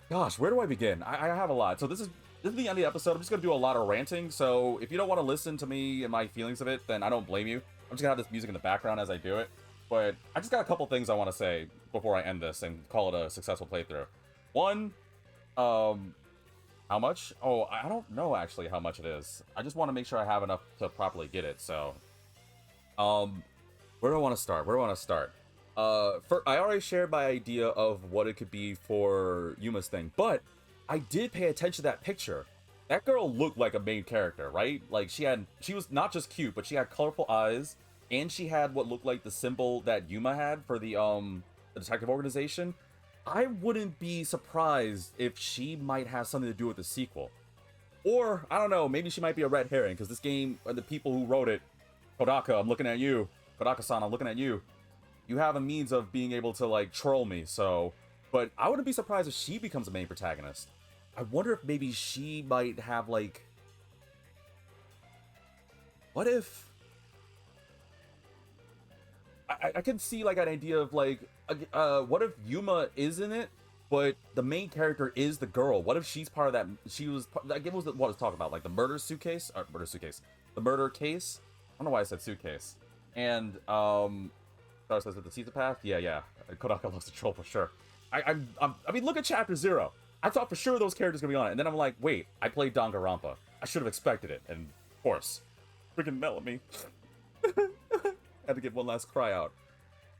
gosh, where do I begin? I have a lot. So this is the end of the episode. I'm just gonna do a lot of ranting. So if you don't want to listen to me and my feelings of it, then I don't blame you. I'm just gonna have this music in the background as I do it. But I just got a couple things I want to say before I end this and call it a successful playthrough. One, How much? Oh, I don't know actually how much it is. I just want to make sure I have enough to properly get it. So, where do I want to start? Where do I want to start? I already shared my idea of what it could be for Yuma's thing, but I did pay attention to that picture. That girl looked like a main character, right? Like she was not just cute, but she had colorful eyes, and she had what looked like the symbol that Yuma had for the detective organization. I wouldn't be surprised if she might have something to do with the sequel. Or, I don't know, maybe she might be a red herring, because this game, the people who wrote it, Kodaka, I'm looking at you. Kodaka-san, I'm looking at you. You have a means of being able to, like, troll me, so... But I wouldn't be surprised if she becomes a main protagonist. I wonder if maybe she might have, like... What if... I can see, like, an idea of, like... what if Yuma is in it, but the main character is the girl? What if she's part of that? She was... Like, it was what I was talking about, like, the murder suitcase? Or, murder suitcase. The murder case? I don't know why I said suitcase. And, Star says that the season path? Yeah. Kodaka loves the troll for sure. I mean, look at Chapter 0. I thought for sure those characters were gonna be on it, and then I'm like, wait, I played Danganronpa. I should have expected it, and of course, freaking Melanie. Had to get one last cry out.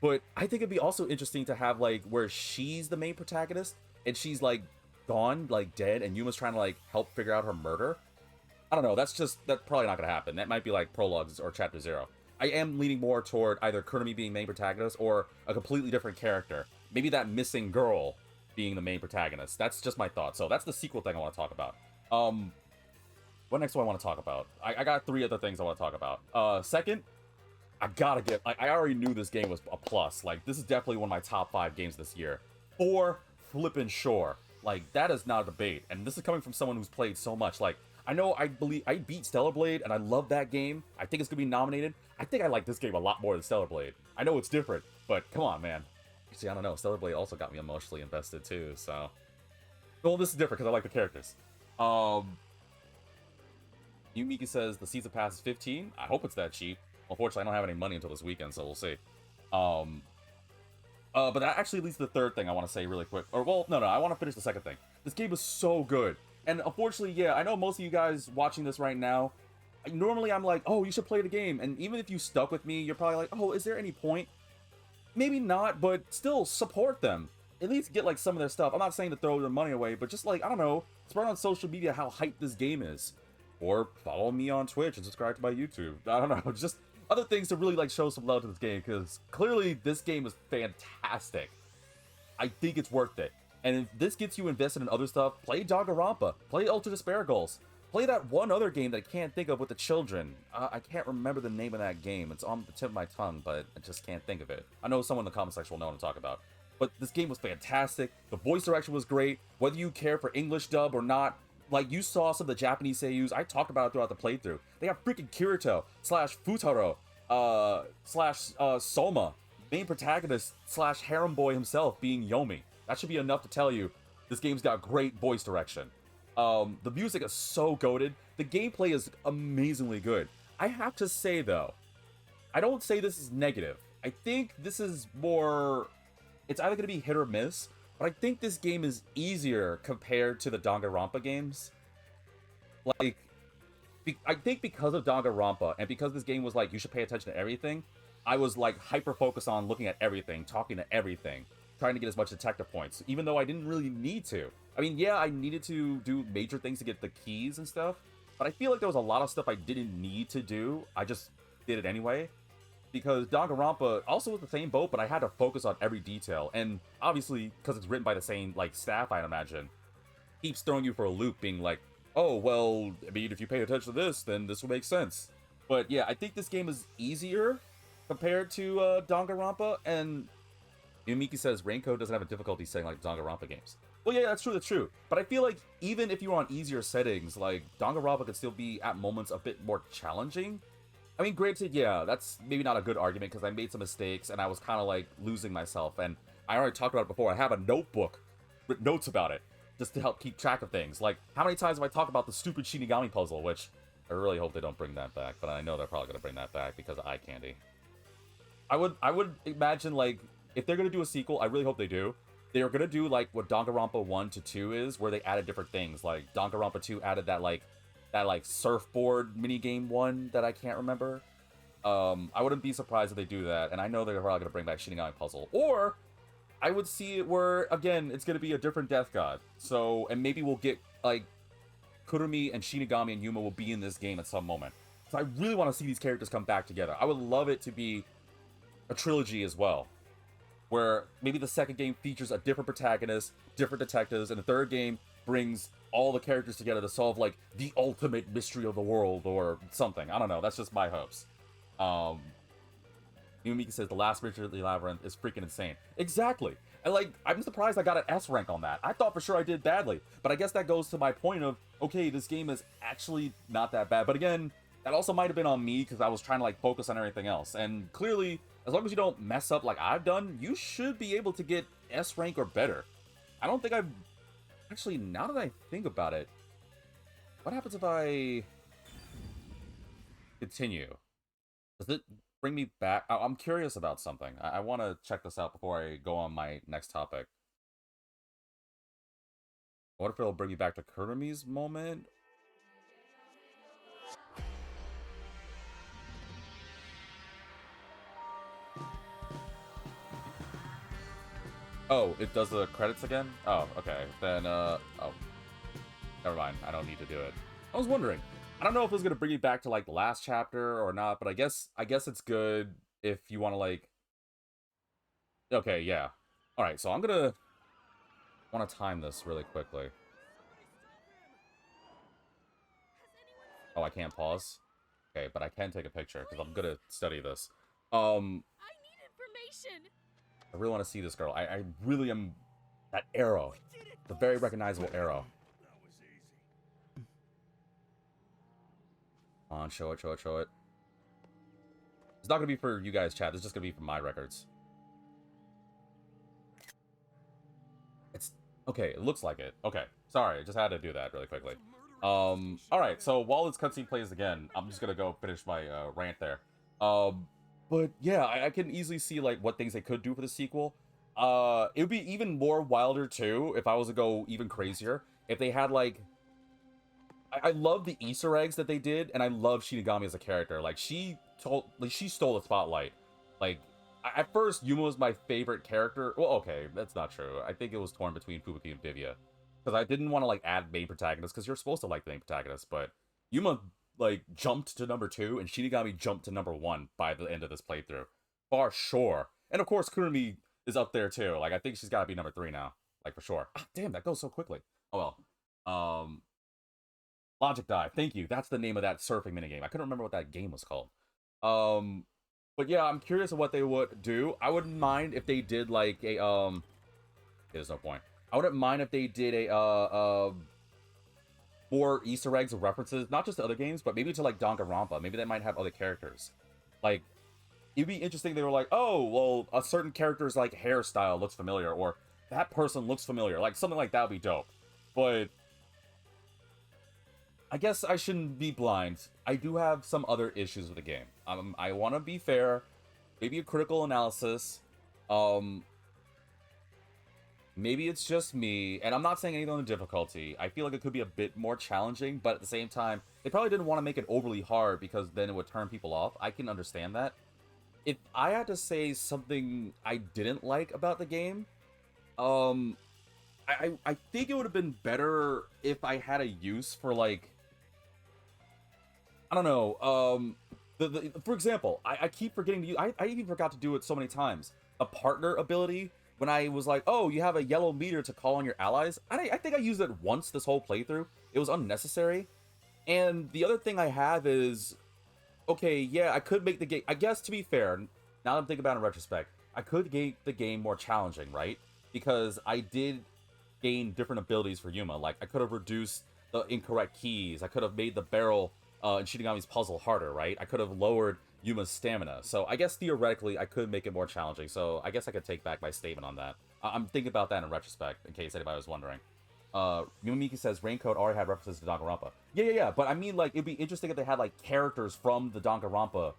But I think it'd be also interesting to have, like, where she's the main protagonist, and she's, like, gone, like, dead, and Yuma's trying to, like, help figure out her murder. I don't know, that's probably not gonna happen. That might be, like, prologues or Chapter 0. I am leaning more toward either Kurumi being main protagonist or a completely different character. Maybe that missing girl being the main protagonist. That's just my thought. So that's the sequel thing I want to talk about. What next do I want to talk about? I got 3 other things I want to talk about. Second, I gotta get... I already knew this game was a plus. Like, this is definitely one of my top 5 games this year. For flippin' sure. Like, that is not a debate. And this is coming from someone who's played so much. Like, I know I beat Stellar Blade, and I love that game. I think it's gonna be nominated. I think I like this game a lot more than Stellar Blade. I know it's different, but come on, man. Actually, I don't know. Stellar Blade also got me emotionally invested, too, so... Well, this is different, because I like the characters. Yumiki says the season pass is 15. I hope it's that cheap. Unfortunately, I don't have any money until this weekend, so we'll see. But that actually leads to the third thing I want to say really quick. Or, well, no, I want to finish the second thing. This game is so good. And unfortunately, yeah, I know most of you guys watching this right now, normally I'm like, oh, you should play the game. And even if you stuck with me, you're probably like, oh, is there any point? Maybe not, but still support them. At least get, like, some of their stuff. I'm not saying to throw their money away, but just, like, I don't know, spread on social media how hyped this game is. Or follow me on Twitch and subscribe to my YouTube. I don't know, just other things to really, like, show some love to this game, because clearly this game is fantastic. I think it's worth it. And if this gets you invested in other stuff, play Danganronpa, play Ultra Despair Goals, play that one other game that I can't think of with the children. I can't remember the name of that game. It's on the tip of my tongue, but I just can't think of it. I know someone in the comment section will know what I'm talking about. But this game was fantastic. The voice direction was great. Whether you care for English dub or not, like, you saw some of the Japanese seiyus. I talked about it throughout the playthrough. They have freaking Kirito / Futaro / Soma, main protagonist / harem boy himself being Yomi. That should be enough to tell you this game's got great voice direction. The music is so goated. The gameplay is amazingly good. I have to say, though, I don't say this is negative. I think this is more... It's either going to be hit or miss, but I think this game is easier compared to the Danganronpa games. Like, I think because of Danganronpa, and because this game was like, you should pay attention to everything, I was like hyper-focused on looking at everything, talking to everything, trying to get as much detective points, even though I didn't really need to. I mean, yeah, I needed to do major things to get the keys and stuff, but I feel like there was a lot of stuff I didn't need to do. I just did it anyway. Because Danganronpa also was the same boat, but I had to focus on every detail. And obviously, because it's written by the same, like, staff, I'd imagine, keeps throwing you for a loop, being like, oh, well, I mean, if you pay attention to this, then this will make sense. But yeah, I think this game is easier compared to Danganronpa, and Yumiki says Raincoat doesn't have a difficulty setting like Danganronpa games. Well, yeah, that's true. But I feel like even if you were on easier settings, like, Danganronpa could still be, at moments, a bit more challenging. I mean, granted, yeah, that's maybe not a good argument, because I made some mistakes, and I was kind of, like, losing myself, and I already talked about it before. I have a notebook with notes about it, just to help keep track of things. Like, how many times have I talked about the stupid Shinigami puzzle, which I really hope they don't bring that back, but I know they're probably going to bring that back because of eye candy. I would imagine, like, if they're going to do a sequel, I really hope they do, they're gonna do like what Danganronpa 1 to 2 is, where they added different things. Like Danganronpa 2 added that surfboard minigame one that I can't remember. I wouldn't be surprised if they do that, and I know they're probably gonna bring back Shinigami Puzzle. Or I would see it where again it's gonna be a different Death God. So and maybe we'll get like Kurumi and Shinigami and Yuma will be in this game at some moment. So I really want to see these characters come back together. I would love it to be a trilogy as well, where maybe the second game features a different protagonist, different detectives, and the third game brings all the characters together to solve like the ultimate mystery of the world or something. I don't know. That's just my hopes. Yumika says the last Mystery of the Labyrinth is freaking insane. Exactly. And like, I'm surprised I got an S rank on that. I thought for sure I did badly, but I guess that goes to my point of, okay, this game is actually not that bad. But again, that also might have been on me because I was trying to like focus on everything else. And clearly, as long as you don't mess up like I've done, you should be able to get S rank or better. I don't think I've... Actually, now that I think about it, what happens if I continue? Does it bring me back? I'm curious about something. I want to check this out before I go on my next topic. What if it'll bring me back to Kurumi's moment? Oh, it does the credits again? Oh, okay. Then, oh. Never mind. I don't need to do it. I was wondering. I don't know if it's gonna bring me back to, like, the last chapter or not, but I guess it's good if you want to, like... Okay, yeah. Alright, so I'm gonna... want to time this really quickly. Oh, I can't pause? Okay, but I can take a picture, because I'm gonna study this. I need information. I really want to see this girl. I really am... That arrow. The very recognizable arrow. Come on, show it, show it, show it. It's not going to be for you guys, chat. It's just going to be for my records. It's... Okay, it looks like it. Okay, sorry. I just had to do that really quickly. Alright, so while this cutscene plays again, I'm just going to go finish my rant there. But yeah, I can easily see like what things they could do for the sequel. It would be even more wilder too if I was to go even crazier. If they had like... I love the Easter eggs that they did, and I love Shinigami as a character. Like, she stole the spotlight. Like, at first, Yuma was my favorite character. Well, okay, that's not true. I think it was torn between Fubuki and Vivia. Because I didn't want to, like, add main protagonists, because you're supposed to like the main protagonist, but Yuma, like, jumped to number 2, and Shinigami jumped to number 1 by the end of this playthrough. For sure. And, of course, Kurumi is up there, too. Like, I think she's got to be number 3 now. Like, for sure. Ah, damn, that goes so quickly. Oh, well. Logic Dive, thank you. That's the name of that surfing minigame. I couldn't remember what that game was called. But yeah, I'm curious of what they would do. I wouldn't mind if they did like a there's no point. I wouldn't mind if they did a more Easter eggs or references, not just to other games, but maybe to like Danganronpa. Maybe they might have other characters. Like, it'd be interesting. They were like, oh, well, a certain character's like hairstyle looks familiar, or that person looks familiar. Like something like that would be dope. But I guess I shouldn't be blind. I do have some other issues with the game. I want to be fair. Maybe a critical analysis. Maybe it's just me. And I'm not saying anything on the difficulty. I feel like it could be a bit more challenging. But at the same time, they probably didn't want to make it overly hard because then it would turn people off. I can understand that. If I had to say something I didn't like about the game, I think it would have been better if I had a use for, like, I don't know, for example, I keep forgetting to use, I even forgot to do it so many times. A partner ability, when I was like, oh, you have a yellow meter to call on your allies. I think I used it once this whole playthrough. It was unnecessary. And the other thing I have is, okay, yeah, I could make the game, I guess to be fair, now that I'm thinking about it in retrospect, I could make the game more challenging, right? Because I did gain different abilities for Yuma. Like, I could have reduced the incorrect keys. I could have made the barrel in Shinigami's puzzle harder, right? I could have lowered Yuma's stamina. So I guess theoretically, I could make it more challenging. So I guess I could take back my statement on that. I'm thinking about that in retrospect, in case anybody was wondering. Yumamiki says Raincoat already had references to Danganronpa. Yeah. But I mean, like, it'd be interesting if they had, like, characters from the Danganronpa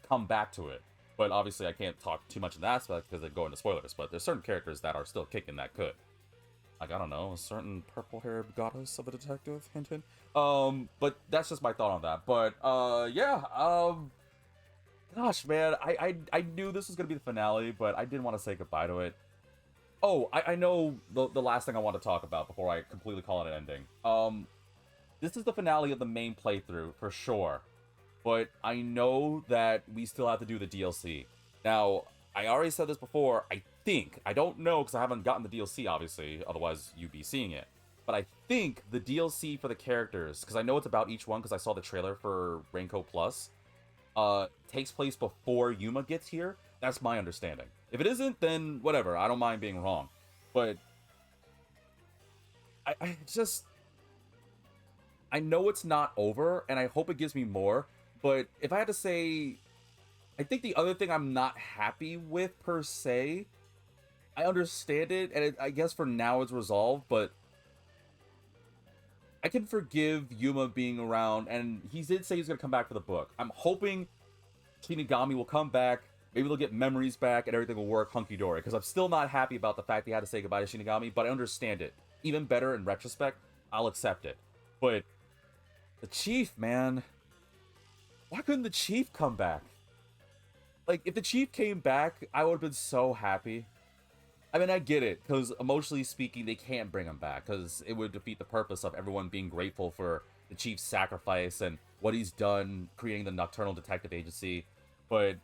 come back to it. But obviously, I can't talk too much in that aspect because they go into spoilers. But there's certain characters that are still kicking that could. Like, I don't know, a certain purple-haired goddess of a detective, hint hint. But that's just my thought on that. But, yeah, gosh, man, I knew this was gonna be the finale, but I didn't want to say goodbye to it. Oh, I know the last thing I want to talk about before I completely call it an ending. This is the finale of the main playthrough, for sure. But I know that we still have to do the DLC. Now, I already said this before, I don't know because I haven't gotten the DLC, obviously, otherwise you'd be seeing it. But I think the DLC for the characters, because I know it's about each one because I saw the trailer for Raincoat Plus, takes place before Yuma gets here. That's my understanding. If it isn't, then whatever, I don't mind being wrong. But I know it's not over, and I hope it gives me more, but if I had to say, I think the other thing I'm not happy with, per se, I understand it, and I guess for now it's resolved, but I can forgive Yuma being around, and he did say he's going to come back for the book. I'm hoping Shinigami will come back, maybe they'll get memories back, and everything will work hunky-dory, because I'm still not happy about the fact he had to say goodbye to Shinigami, but I understand it. Even better, in retrospect, I'll accept it. But the Chief, man, why couldn't the Chief come back? Like, if the Chief came back, I would have been so happy. I mean, I get it, because emotionally speaking, they can't bring him back, because it would defeat the purpose of everyone being grateful for the Chief's sacrifice and what he's done creating the Nocturnal Detective Agency. But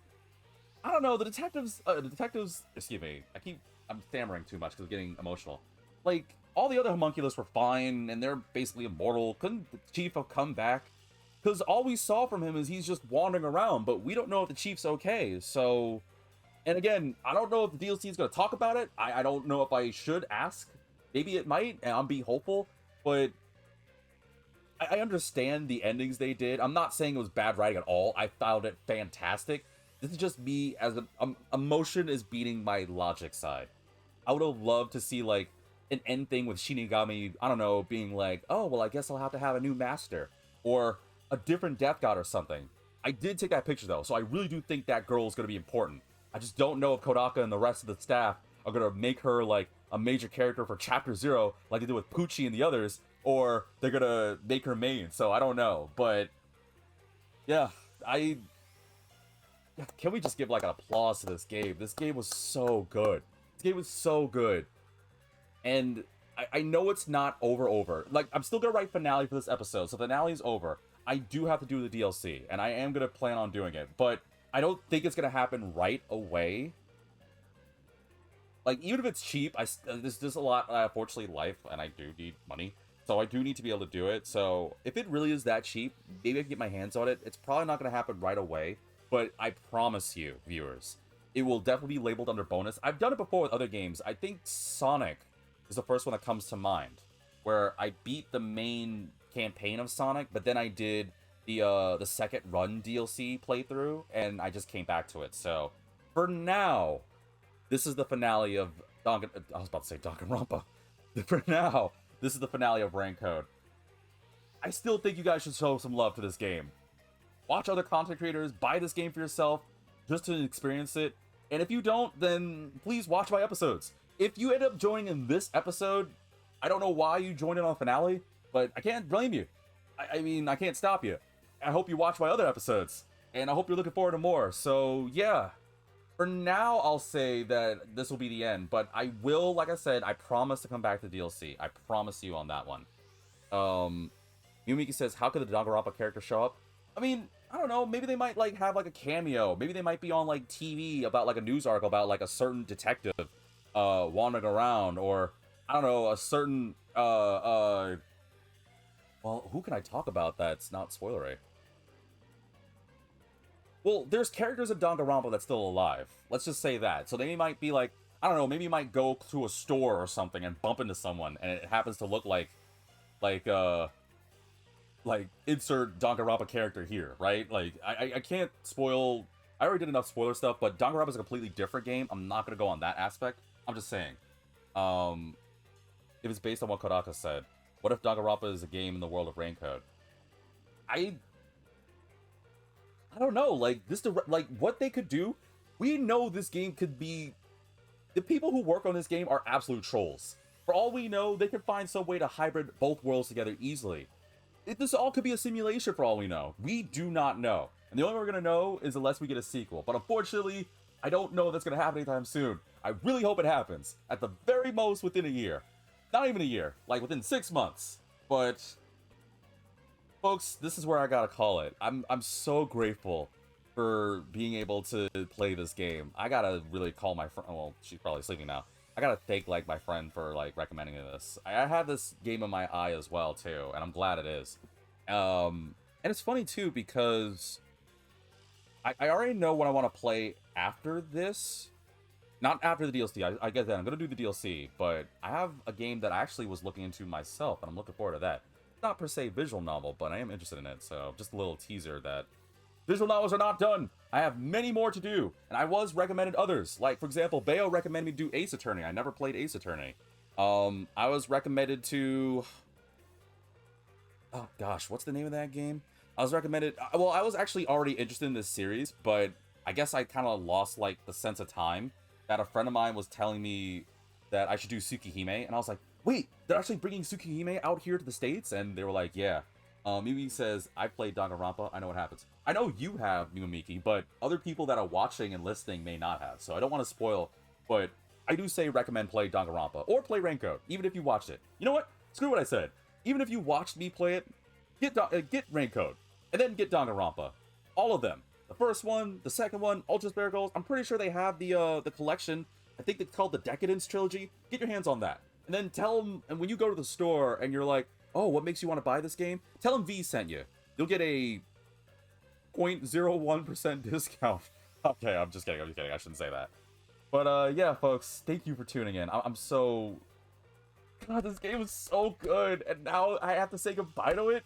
I don't know, the detectives, excuse me, I'm stammering too much because I'm getting emotional. Like, all the other homunculus were fine, and they're basically immortal. Couldn't the Chief have come back? Because all we saw from him is he's just wandering around, but we don't know if the Chief's okay, so... And again, I don't know if the DLC is going to talk about it. I don't know if I should ask. Maybe it might, and I'm being hopeful, but I understand the endings they did. I'm not saying it was bad writing at all. I found it fantastic. This is just me as emotion is beating my logic side. I would have loved to see, like, an end thing with Shinigami, I don't know, being like, oh, well, I guess I'll have to have a new master. Or a different death god or something. I did take that picture, though, so I really do think that girl is going to be important. I just don't know if Kodaka and the rest of the staff are going to make her, like, a major character for Chapter 0, like they did with Poochie and the others, or they're going to make her main, so I don't know. But, yeah, can we just give, like, an applause to this game? This game was so good. This game was so good. And I know it's not over. Like, I'm still going to write finale for this episode, so finale's over. I do have to do the DLC, and I am going to plan on doing it, but I don't think it's going to happen right away. Like, even if it's cheap, there's just a lot, unfortunately, life, and I do need money, so I do need to be able to do it. So if it really is that cheap, maybe I can get my hands on it. It's probably not going to happen right away, but I promise you, viewers, it will definitely be labeled under bonus. I've done it before with other games. I think Sonic is the first one that comes to mind, where I beat the main campaign of Sonic, but then I did the second run DLC playthrough, and I just came back to it. So for now, this is the finale of I was about to say Danganronpa. For now, this is the finale of Raincoat. I still think you guys should show some love to this game. Watch other content creators, buy this game for yourself, just to experience it. And if you don't, then please watch my episodes. If you end up joining in this episode, I don't know why you joined in on finale, but I can't blame you. I mean, I can't stop you. I hope you watch my other episodes, and I hope you're looking forward to more. So, yeah. For now, I'll say that this will be the end, but I will, like I said, I promise to come back to DLC. I promise you on that one. Yumiki says, how could the Danganronpa character show up? I mean, I don't know, maybe they might, like, have, like, a cameo. Maybe they might be on, like, TV about, like, a news article about, like, a certain detective, wandering around, or, I don't know, a certain, well, who can I talk about that's not spoilery? Well, there's characters in Danganronpa that's still alive. Let's just say that. So they might be like, I don't know, maybe you might go to a store or something and bump into someone, and it happens to look like insert Danganronpa character here, right? Like, I can't spoil. I already did enough spoiler stuff, but Danganronpa is a completely different game. I'm not gonna go on that aspect. I'm just saying. If it's based on what Kodaka said, what if Danganronpa is a game in the world of Raincoat? I don't know, like, like, what they could do, We know this game could be... The people who work on this game are absolute trolls. For all we know, they could find some way to hybrid both worlds together easily. This all could be a simulation for all we know. We do not know. And the only way we're going to know is unless we get a sequel. But unfortunately, I don't know if that's going to happen anytime soon. I really hope it happens. At the very most within a year. Not even a year. Like within 6 months. But... folks, this is where I gotta call it. I'm so grateful for being able to play this game. I gotta really call my friend. Well, she's probably sleeping now. I gotta thank like my friend for like recommending this. I had this game in my eye as well too, and I'm glad it is. And it's funny too because I already know what I want to play after this. Not after the DLC. I get that. I'm gonna do the DLC, but I have a game that I actually was looking into myself, and I'm looking forward to that. Not per se visual novel, but I am interested in it. So just a little teaser that visual novels are not done. I have many more to do, and I was recommended others. Like, for example, Bayo recommended me do Ace Attorney. I never played Ace Attorney. I was recommended to... oh, gosh, what's the name of that game? I was recommended... well, I was actually already interested in this series, but I guess I kind of lost, like, the sense of time that a friend of mine was telling me that I should do Tsukihime, and I was like, wait, they're actually bringing Tsukihime out here to the States? And they were like, yeah. Mimi says, I played Danganronpa, I know what happens. I know you have, Mimimiki, but other people that are watching and listening may not have, so I don't want to spoil, but I do say recommend play Danganronpa, or play Raincoat, even if you watched it. You know what? Screw what I said. Even if you watched me play it, get Raincoat, and then get Danganronpa. All of them. The first one, the second one, Ultra Spare Girls, I'm pretty sure they have the collection. I think it's called the Decadence Trilogy. Get your hands on that. And then tell them, and when you go to the store and you're like, oh, what makes you want to buy this game? Tell them V sent you. You'll get a 0.01% discount. Okay, I'm just kidding. I shouldn't say that. But yeah, folks, thank you for tuning in. I'm so... God, this game is so good. And now I have to say goodbye to it?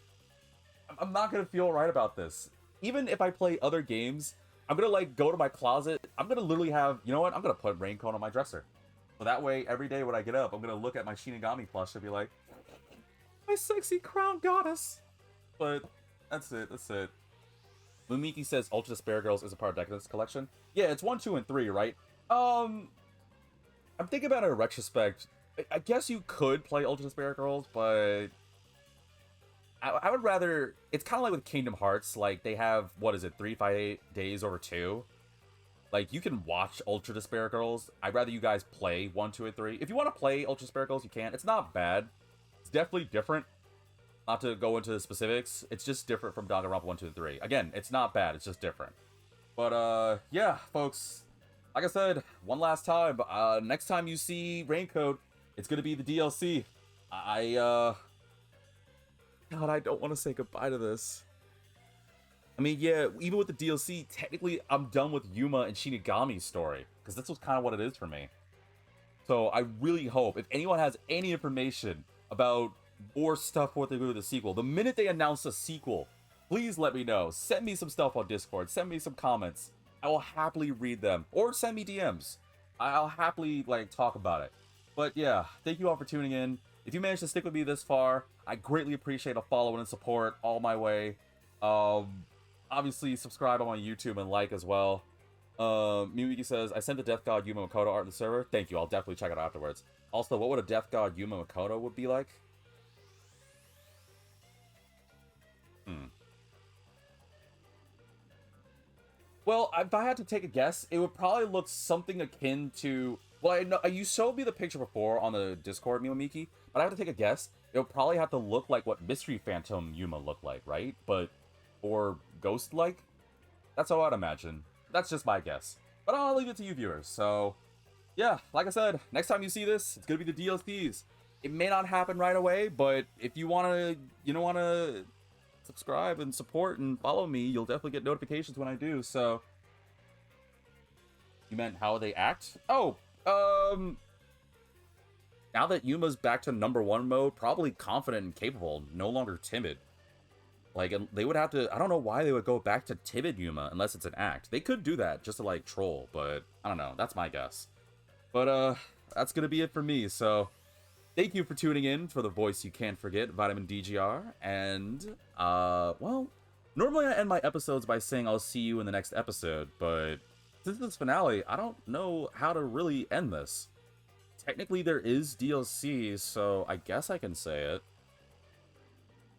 I'm not going to feel right about this. Even if I play other games, I'm going to, like, go to my closet. I'm going to literally have... You know what? I'm going to put Raincoat on my dresser. So that way, every day when I get up, I'm going to look at my Shinigami plush and be like, my sexy crown goddess. But that's it. Mumiki says Ultra Spare Girls is a part of Decadence Collection. Yeah, it's 1, 2, and 3, right? I'm thinking about it in retrospect. I guess you could play Ultra Spare Girls, but I would rather... It's kind of like with Kingdom Hearts. Like, they have, what is it, 358 days over 2? Like, you can watch Ultra Despair Girls. I'd rather you guys play 1, 2, and 3. If you want to play Ultra Despair Girls, you can. It's not bad. It's definitely different. Not to go into the specifics. It's just different from Danganronpa 1, 2, and 3. Again, it's not bad. It's just different. But, yeah, folks. Like I said, one last time. Next time you see Raincoat, it's going to be the DLC. God, I don't want to say goodbye to this. I mean, yeah, even with the DLC, technically, I'm done with Yuma and Shinigami's story. Because that's kind of what it is for me. So, I really hope, if anyone has any information about more stuff what they do with the sequel, the minute they announce a sequel, please let me know. Send me some stuff on Discord. Send me some comments. I will happily read them. Or send me DMs. I'll happily, like, talk about it. But, yeah, thank you all for tuning in. If you managed to stick with me this far, I greatly appreciate a follow and support all my way. Obviously, subscribe on my YouTube and like as well. Mimiki says, I sent the Death God Yuma Makoto art in the server. Thank you, I'll definitely check it out afterwards. Also, what would a Death God Yuma Makoto would be like? Well, if I had to take a guess, it would probably look something akin to... Well, I know you showed me the picture before on the Discord, Mimiki, but I have to take a guess. It would probably have to look like what Mystery Phantom Yuma looked like, right? Or Ghost-like? That's how I'd imagine. That's just my guess. But I'll leave it to you viewers, so... Yeah, like I said, next time you see this, it's gonna be the DLCs. It may not happen right away, but if you wanna subscribe and support and follow me, you'll definitely get notifications when I do, so... You meant how they act? Oh, now that Yuma's back to #1 mode, probably confident and capable, no longer timid. Like, they would have to... I don't know why they would go back to timid Yuma, unless it's an act. They could do that, just to, like, troll, but I don't know. That's my guess. But, that's gonna be it for me, so... Thank you for tuning in for the voice you can't forget, Vitamin DGR, and, well... Normally I end my episodes by saying I'll see you in the next episode, but... since this finale, I don't know how to really end this. Technically, there is DLC, so I guess I can say it.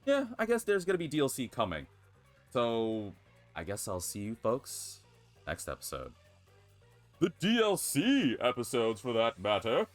Yeah, I guess there's gonna be DLC coming. So, I guess I'll see you folks next episode. The DLC episodes, for that matter.